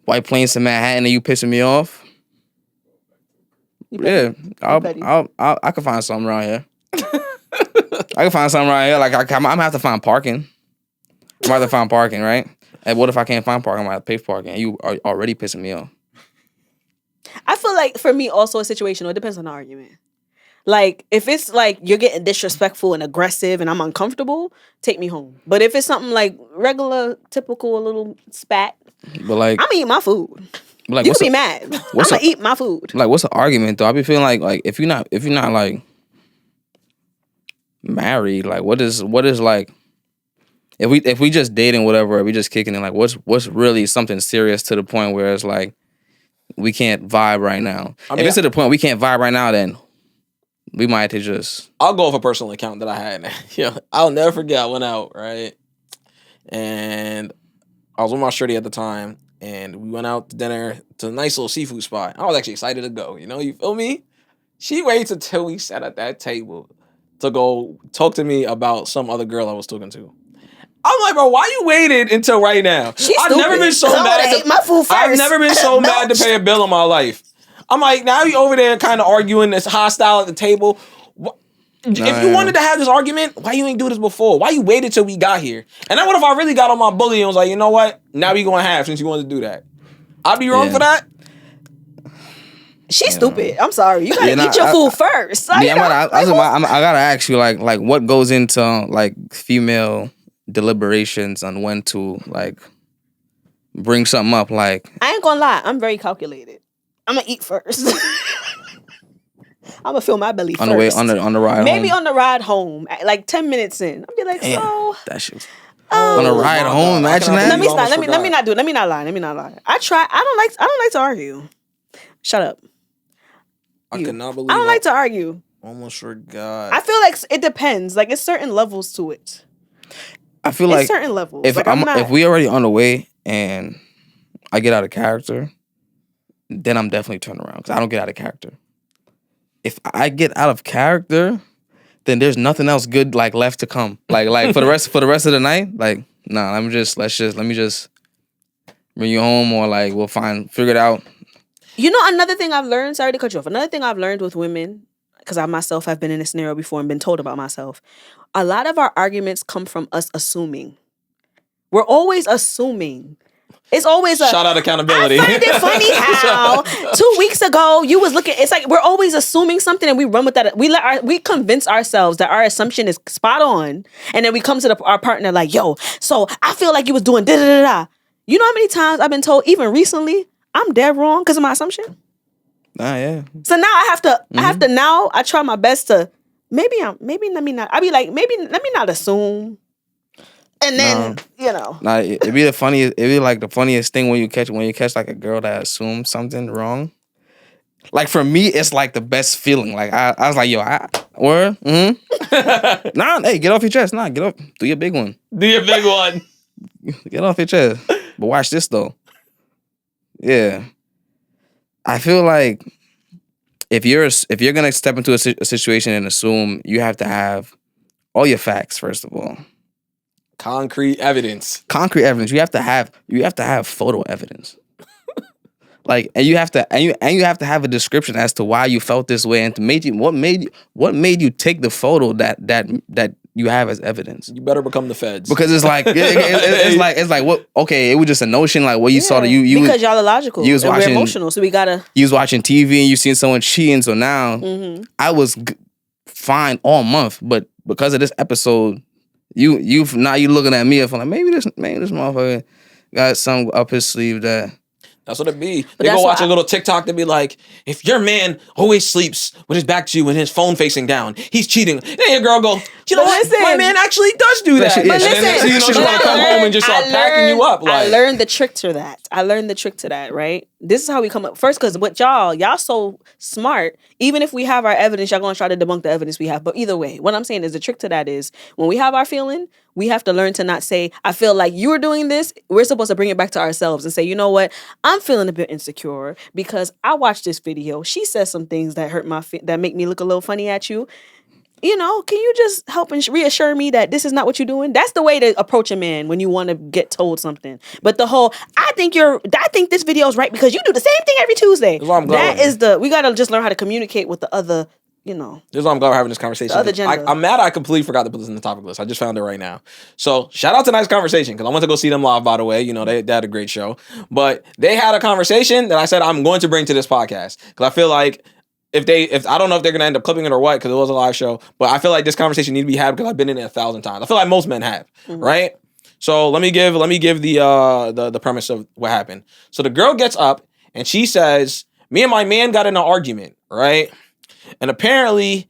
White Plains to Manhattan and you pissing me off. Yeah, I can find something around here. I can find something around here. Like I'm gonna have to find parking. I'm gonna have to find parking, right? And what if I can't find parking? I'm gonna have to pay for parking. And you are already pissing me off. I feel like for me also a situational. It depends on the argument. Like if it's like you're getting disrespectful and aggressive and I'm uncomfortable, take me home. But if it's something like regular, typical, a little spat, but like I'm gonna eat my food. Like, you can be mad. I'm gonna eat my food. Like what's the argument though? I be feeling like if you're not like married, like what is like if we just dating whatever, we just kicking it, like what's really something serious to the point where it's like we can't vibe right now. If it's to the point we can't vibe right now, then we might have to just... I'll go off a personal account that I had. I'll never forget. I went out, right? And I was with my shorty at the time, and we went out to dinner to a nice little seafood spot. I was actually excited to go. You feel me? She waits until we sat at that table to go talk to me about some other girl I was talking to. I'm like, bro, why you waited until right now? I've never been so mad. My food first. I've never been so mad to pay a bill in my life. I'm like, now you over there kind of arguing this hostile at the table. If you wanted to have this argument, why you ain't do this before? Why you waited till we got here? And then what if I really got on my bully and was like, you know what? Now we going to have since you wanted to do that. I'd be wrong for that? She's stupid. I'm sorry. You gotta eat your food first. I gotta ask you, like what goes into like female deliberations on when to like bring something up? Like, I ain't gonna lie, I'm very calculated. I'm gonna eat first. I'm gonna fill my belly on first. the way on the ride. Maybe home. on the ride home, like 10 minutes in, I'll be like, that shit. On the ride home, imagine that. Let me not do it. Let me not lie. I don't like to argue. Shut up. I cannot believe. I don't like to argue. Almost forgot. I feel like it depends. Like it's certain levels to it. I feel like certain levels. If we already on the way and I get out of character, then I'm definitely turning around because I don't get out of character. If I get out of character, then there's nothing else good like left to come. Like for the rest of the night, like nah. Let me just bring you home, or like we'll figure it out. You know, another thing I've learned. Sorry to cut you off. Another thing I've learned with women, because I myself have been in a scenario before and been told about myself. A lot of our arguments come from us assuming. We're always assuming. It's always a... Shout out accountability. I find it funny how 2 weeks ago you was looking... It's like we're always assuming something and we run with that. We convince ourselves that our assumption is spot on. And then we come to our partner like, yo, so I feel like you was doing da-da-da-da. You know how many times I've been told, even recently, I'm dead wrong because of my assumption? Yeah. So now I try my best to... Maybe let me not... I be like, maybe let me not assume... And then, Nah, it'd be the funniest thing when you catch like a girl that assumes something wrong. Like for me, it's like the best feeling. Like I was like, yo, nah, hey, get off your chest. Nah, get up, do your big one. Get off your chest. But watch this though. Yeah, I feel like if you're gonna step into a situation and assume, you have to have all your facts first of all. Concrete evidence. You have to have photo evidence. Like, and you have to have a description as to why you felt this way and what made you take the photo that you have as evidence. You better become the feds. Because it's like it's like what? Okay, it was just a notion. Like what you saw that you because y'all are logical. You was and watching, we're emotional, so we gotta. You was watching TV and you seen someone cheating. So now I was fine all month, but because of this episode. You looking at me and like maybe this motherfucker got something up his sleeve that. That's what it be. They go watch a little TikTok. They be like, if your man always sleeps with his back to you and his phone facing down, he's cheating. Then your girl go, you know what? My man actually does do that. But listen, she's gonna come home and just start packing you up. Like. I learned the trick to that. Right? This is how we come up first. Because what y'all so smart. Even if we have our evidence, y'all gonna try to debunk the evidence we have. But either way, what I'm saying is the trick to that is when we have our feeling, we have to learn to not say, I feel like you were doing this. We're supposed to bring it back to ourselves and say, you know what? I'm feeling a bit insecure because I watched this video. She says some things that hurt that make me look a little funny at you. can you just help and reassure me that this is not what you're doing? That's the way to approach a man when you want to get told something. But the whole, I think this video is right because you do the same thing every Tuesday. We got to just learn how to communicate with the other, This is why I'm glad we're having this conversation. The other gender. I'm mad I completely forgot to put this in the topic list. I just found it right now. So shout out to Nice Conversation, because I went to go see them live, by the way. They had a great show. But they had a conversation that I said I'm going to bring to this podcast. Because I feel like if I don't know if they're going to end up clipping it or what, because it was a live show. But I feel like this conversation needs to be had because I've been in it 1,000 times. I feel like most men have, right? So let me give the premise of what happened. So the girl gets up and she says, me and my man got in an argument, right? And apparently,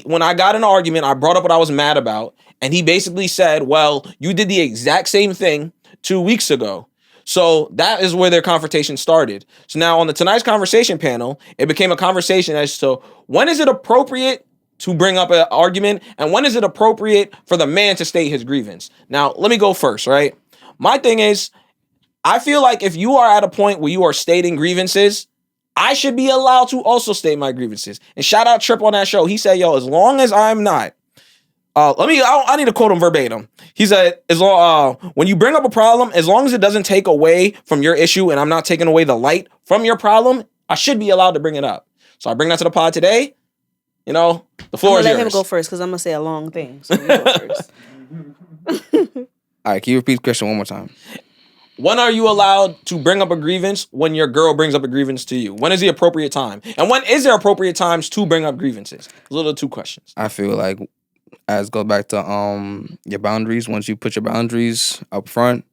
when I got in an argument, I brought up what I was mad about. And he basically said, well, you did the exact same thing 2 weeks ago. So that is where their confrontation started. So now on the Tonight's Conversation panel, it became a conversation as to when is it appropriate to bring up an argument and when is it appropriate for the man to state his grievance. Now, let me go first, right? My thing is, I feel like if you are at a point where you are stating grievances, I should be allowed to also state my grievances. And shout out Trip on that show. He said, yo, as long as I'm not, I need to quote him verbatim. He said, when you bring up a problem, as long as it doesn't take away from your issue and I'm not taking away the light from your problem, I should be allowed to bring it up. So I bring that to the pod today. The floor is yours. Let him go first because I'm going to say a long thing. So you go first. All right, can you repeat the question one more time? When are you allowed to bring up a grievance when your girl brings up a grievance to you? When is the appropriate time? And when is there appropriate times to bring up grievances? Those are the two questions. I feel like, as go back to your boundaries, once you put your boundaries up front,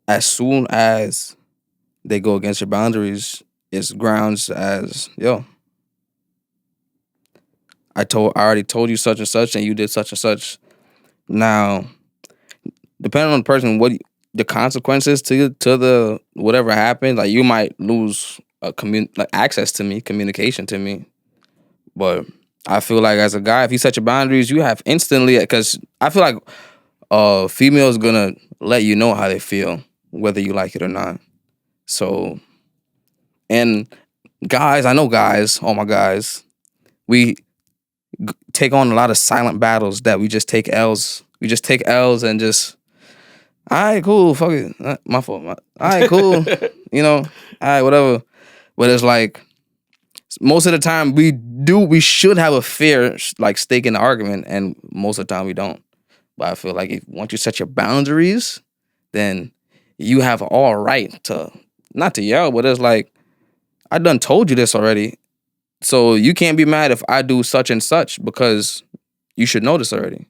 as soon as they go against your boundaries, it's grounds as, yo, I already told you such and such and you did such and such. Now, depending on the person, the consequences to the whatever happened, like you might lose access to me, communication to me. But I feel like as a guy, if you set your boundaries, you have instantly, because I feel like a female is gonna let you know how they feel, whether you like it or not. So, and guys, I know guys, all my guys, we take on a lot of silent battles that we just take L's. We just take L's and just, all right, cool, fuck it, my fault. All right, cool, all right, whatever. But it's like, most of the time we should have a fair stake in the argument, and most of the time we don't. But I feel like once you set your boundaries, then you have all right to, not to yell, but it's like, I done told you this already. So you can't be mad if I do such and such because you should know this already.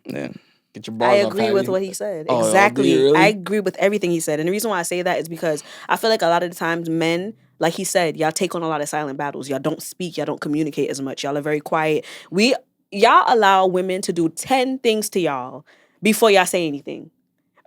Yeah. Get your bars I agree with what he said. Exactly. Really? I agree with everything he said. And the reason why I say that is because I feel like a lot of the times men, like he said, y'all take on a lot of silent battles. Y'all don't speak. Y'all don't communicate as much. Y'all are very quiet. Y'all allow women to do 10 things to y'all before y'all say anything.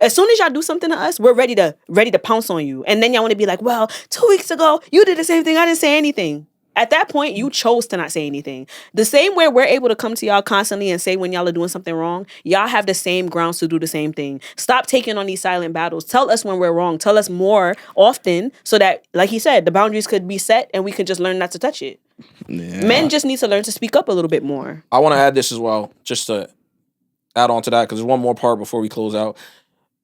As soon as y'all do something to us, we're ready to pounce on you. And then y'all want to be like, well, 2 weeks ago, you did the same thing. I didn't say anything. At that point, you chose to not say anything. The same way we're able to come to y'all constantly and say when y'all are doing something wrong, y'all have the same grounds to do the same thing. Stop taking on these silent battles. Tell us when we're wrong. Tell us more often so that, like he said, the boundaries could be set and we could just learn not to touch it. Yeah. Men just need to learn to speak up a little bit more. I want to add this as well, just to add on to that, because there's one more part before we close out.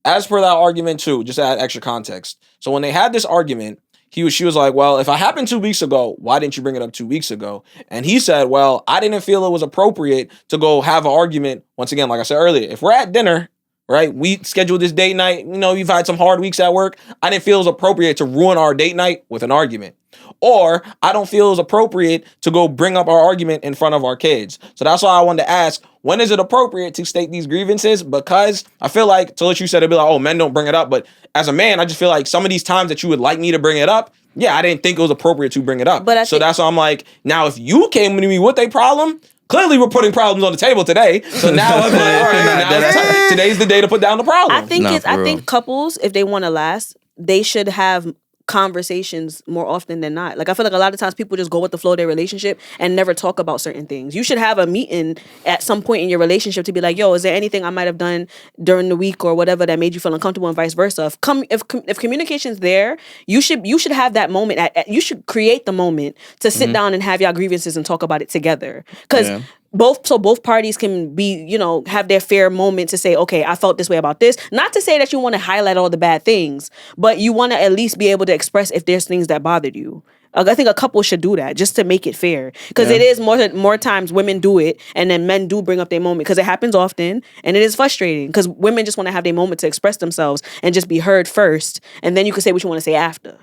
As per that argument too, just to add extra context. So when they had this argument, she was like, well, if I happened 2 weeks ago, why didn't you bring it up 2 weeks ago? And he said, well, I didn't feel it was appropriate to go have an argument. Once again, like I said earlier, if we're at dinner, right, we scheduled this date night, you've had some hard weeks at work. I didn't feel it was appropriate to ruin our date night with an argument. Or I don't feel it was appropriate to go bring up our argument in front of our kids. So that's why I wanted to ask, when is it appropriate to state these grievances? Because I feel like, to let you said, it'd be like, oh, men don't bring it up. But as a man, I just feel like some of these times that you would like me to bring it up, yeah, I didn't think it was appropriate to bring it up. So that's why I'm like, now if you came to me with a problem, clearly we're putting problems on the table today. So now I'm like, all right, today's the day to put down the problem. I think couples, if they want to last, they should have conversations more often than not. Like I feel like a lot of times people just go with the flow of their relationship and never talk about certain things. You should have a meeting at some point in your relationship to be like, yo, is there anything I might have done during the week or whatever that made you feel uncomfortable, and vice versa. If communication's there, you should have that moment you should create the moment to sit down and have your grievances and talk about it together. Because both parties can be, have their fair moment to say, okay, I felt this way about this. Not to say that you want to highlight all the bad things, but you want to at least be able to express if there's things that bothered you. I think a couple should do that just to make it fair. Because it is more times women do it and then men do bring up their moment, because it happens often and it is frustrating because women just want to have their moment to express themselves and just be heard first. And then you can say what you want to say after.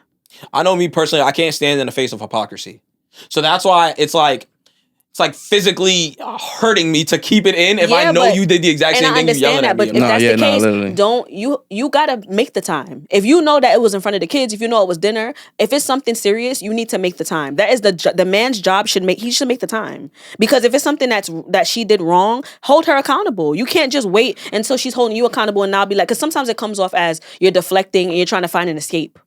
I know me personally, I can't stand in the face of hypocrisy. So that's why it's like physically hurting me to keep it in if I know you did the exact same thing you yelling at me. But if that's the case, you gotta make the time. If you know that it was in front of the kids, if you know it was dinner, if it's something serious, you need to make the time. That is the man's job. He should make the time. Because if it's something that she did wrong, hold her accountable. You can't just wait until she's holding you accountable and now be like, because sometimes it comes off as you're deflecting and you're trying to find an escape.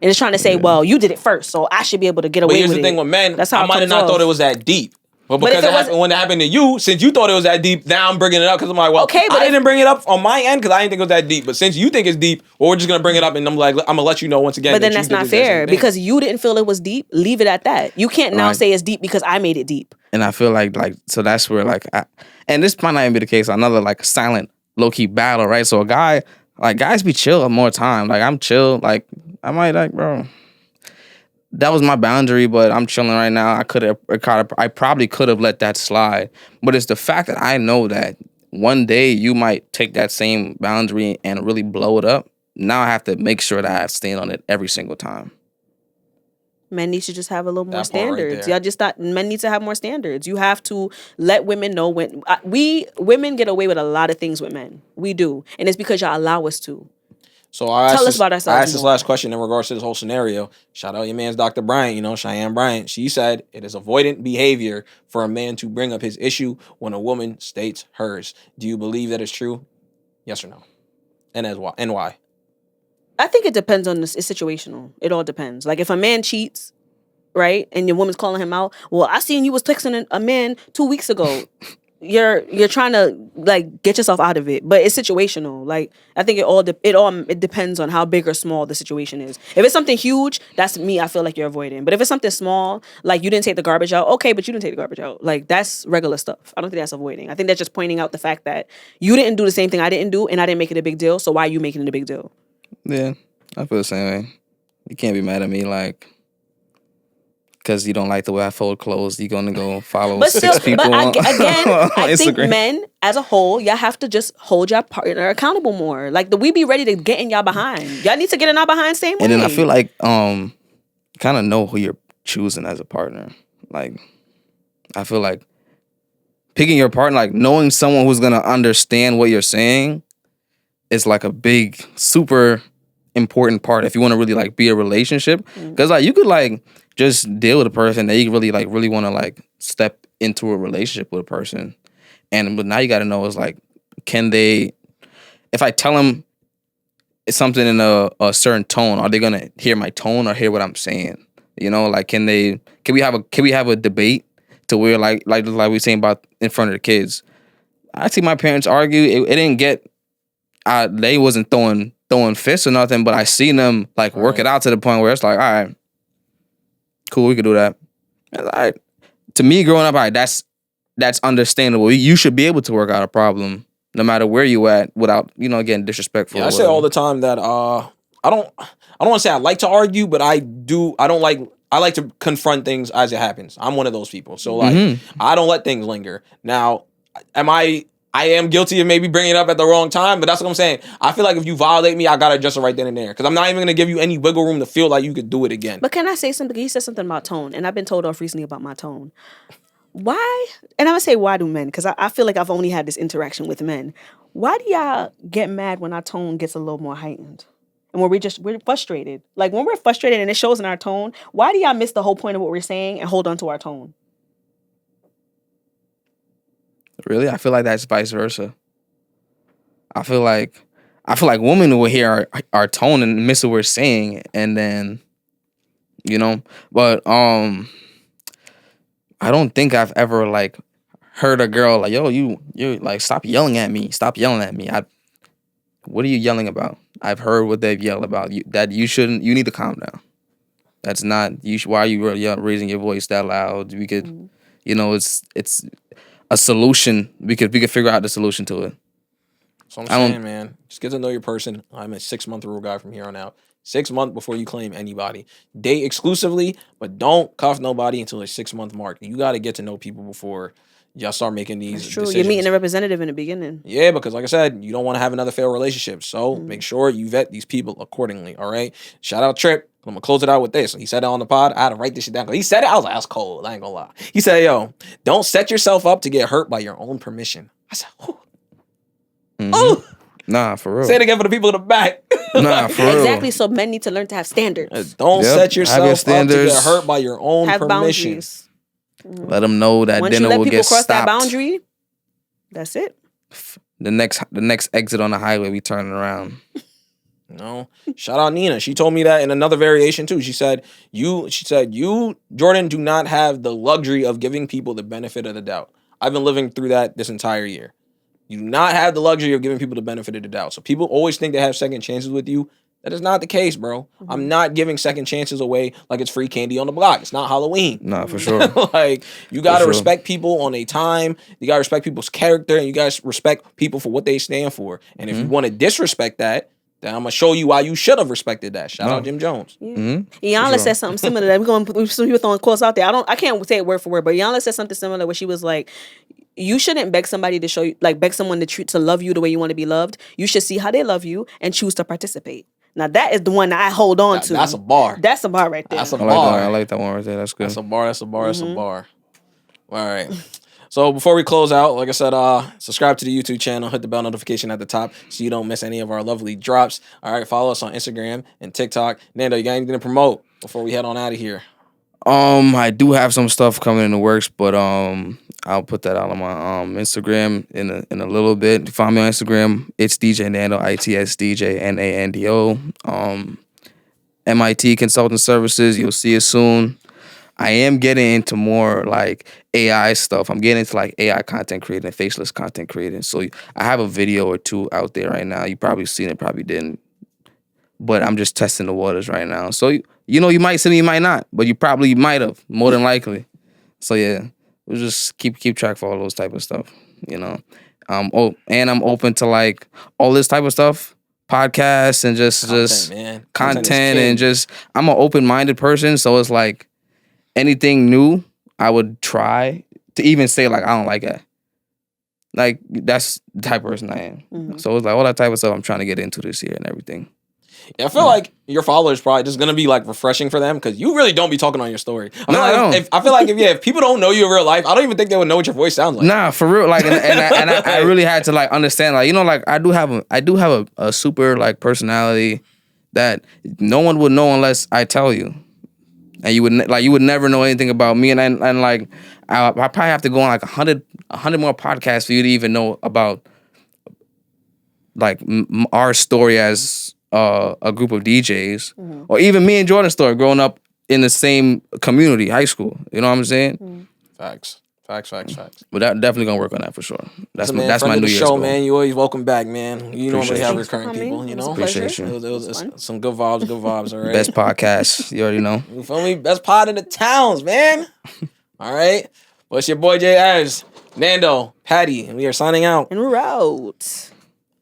And it's trying to say, well, you did it first, so I should be able to get away with it. But here's the thing with men, that's how I might have not thought it was that deep. But because when it happened to you, since you thought it was that deep, now I'm bringing it up because I'm like, well, I didn't bring it up on my end because I didn't think it was that deep. But since you think it's deep, well, we're just going to bring it up and I'm going to let you know once again. But then that's not fair because you didn't feel it was deep. Leave it at that. You can't now say it's deep because I made it deep. And I feel like so that's where and this might not even be the case, another silent low-key battle, right? So guys be chill more time. Like I'm chill. Like I might bro, that was my boundary, but I'm chilling right now. I probably could have let that slide. But it's the fact that I know that one day you might take that same boundary and really blow it up. Now I have to make sure that I stand on it every single time. Men need to just have a little more standards. Y'all just thought men need to have more standards. You have to let women know when women get away with a lot of things with men. We do. And it's because y'all allow us to. So tell us about ourselves. I asked this last question in regards to this whole scenario. Shout out your man's Dr. Bryant, Cheyenne Bryant. She said it is avoidant behavior for a man to bring up his issue when a woman states hers. Do you believe that is true? Yes or no? And why? I think it depends on this. It's situational. It all depends. Like if a man cheats, right, and your woman's calling him out, well, I seen you was texting a man 2 weeks ago. You're trying to get yourself out of it, but it's situational. Like I think it depends on how big or small the situation is. If it's something huge, that's me. I feel like you're avoiding. But if it's something small, like you didn't take the garbage out, okay, but you didn't take the garbage out. Like that's regular stuff. I don't think that's avoiding. I think that's just pointing out the fact that you didn't do the same thing I didn't do, and I didn't make it a big deal. So why are you making it a big deal? Yeah, I feel the same way. You can't be mad at me because you don't like the way I fold clothes, you're gonna go follow six people on I think Instagram. Men as a whole, y'all have to just hold y'all partner accountable more. Like we be ready to get in y'all behind. Y'all need to get in our behind same way. And then I feel like kind of know who you're choosing as a partner. Like I feel like picking your partner, knowing someone who's gonna understand what you're saying is a big, super important part if you want to really be a relationship. Because you could just deal with a person that you really want to step into a relationship with a person, but now you got to know is can they? If I tell them something in a certain tone, are they gonna hear my tone or hear what I'm saying? Can we have a debate to where like we were saying about in front of the kids? I see my parents argue. It didn't get. They wasn't throwing fists or nothing, but I seen them work it out to the point where it's all right, cool, we could do that. All right. To me, growing up, that's understandable. You should be able to work out a problem no matter where you at without getting disrespectful. Yeah, I say all the time that I don't want to say I like to argue, but I like to confront things as it happens. I'm one of those people. So I don't let things linger. Now, I am guilty of maybe bringing it up at the wrong time, but that's what I'm saying. I feel like if you violate me, I got to adjust it right then and there. Because I'm not even going to give you any wiggle room to feel like you could do it again. But can I say something? He said something about tone, and I've been told off recently about my tone. Why? And I'm going to say, why do men? Because I feel like I've only had this interaction with men. Why do y'all get mad when our tone gets a little more heightened? And when we're frustrated? Like when we're frustrated and it shows in our tone, why do y'all miss the whole point of what we're saying and hold on to our tone? Really? I feel like that's vice versa. I feel like I feel like women will hear our tone and miss what we're saying, and then, but I don't think I've ever like heard a girl like, yo, you like, stop yelling at me. What are you yelling about? I've heard what they've yelled about. You need to calm down. That's not, why are you raising your voice that loud? We could, it's a solution. We could figure out the solution to it. That's what I'm saying, man. Just get to know your person. I'm a 6-month rule guy from here on out. 6 months before you claim anybody. Date exclusively, but don't cuff nobody until the 6-month mark. You got to get to know people before y'all start making these That's true. decisions. You're meeting a representative in the beginning. Yeah, because like I said, you don't want to have another failed relationship. So make sure you vet these people accordingly, all right? Shout out Trip. I'm going to close it out with this. He said it on the pod. I had to write this shit down. He said it. I was like, that's cold. I ain't going to lie. He said, yo, don't set yourself up to get hurt by your own permission. I said, oh. Oh. Nah, for real. Say it again for the people in the back. Nah, for real. Exactly. So men need to learn to have standards. Don't set yourself up to get hurt by your own have permission. Boundaries. Let them know that Once dinner you let will people get cross stopped. that boundary, that's it. The next exit on the highway, we turning around. No. Shout out Nina. She told me that in another variation too. She said, you, Jordan, do not have the luxury of giving people the benefit of the doubt. I've been living through that this entire year. You do not have the luxury of giving people the benefit of the doubt. So people always think they have second chances with you. That is not the case, bro. I'm not giving second chances away like it's free candy on the block. It's not Halloween. Nah, for sure. Like, you got to respect people on a time. You got to respect people's character, and you guys respect people for what they stand for. And if you want to disrespect that, then I'm going to show you why you should have respected that. Shout out Jim Jones. Iyanla said something similar to that. We're going to put some people throwing quotes out there. I can't say it word for word, but Iyanla said something similar where she was like, you shouldn't beg somebody to show you, like beg someone to love you the way you want to be loved. You should see how they love you and choose to participate. Now that is the one that I hold on to. That's a bar. That's a bar right there. That's a bar. I like that one right there. That's good. That's a bar. That's a bar. All right. So before we close out, like I said, subscribe to the YouTube channel, hit the bell notification at the top so you don't miss any of our lovely drops. All right, follow us on Instagram and TikTok. Nando, you got anything to promote before we head on out of here? I do have some stuff coming in the works, but I'll put that out on my Instagram in a little bit. Find me on Instagram. It's DJ Nando, ITSDJ NANDO. MIT Consulting Services. You'll see it soon. I am getting into more like AI stuff. I'm getting into like AI content creating, faceless content creating. So I have a video or two out there right now. You probably seen it, probably didn't. But I'm just testing the waters right now. So, you might see me, you might not. But you probably might have, more than likely. So, yeah, we'll just keep track for all those type of stuff, and I'm open to, like, all this type of stuff. Podcasts and just content and just, I'm an open-minded person. So, it's like anything new I would try to even say, like, I don't like it. Like, that's the type of person I am. Mm-hmm. So, it's like all that type of stuff I'm trying to get into this year and everything. Yeah, I feel like your followers probably just gonna be like refreshing for them because you really don't be talking on your story. I feel like if people don't know you in real life, I don't even think they would know what your voice sounds like. Nah, for real. Like, and I really had to like understand, like, like I do have a super like personality that no one would know unless I tell you, and you would never know anything about me, and like I probably have to go on like 100 more podcasts for you to even know about like our story as a group of DJs, or even me and Jordan's story growing up in the same community, high school. You know what I'm saying? Facts. But that definitely gonna work on that for sure. That's my New Year's show, goal. man. You always welcome back, man. You normally have Thanks recurring people. Appreciate you. It was some good vibes. All right. Best podcast, you already know. You feel me? Best pod in the towns, man. All right. Well, it's your boy Jay Ayers, Nando, Patty, and we are signing out. And we're out.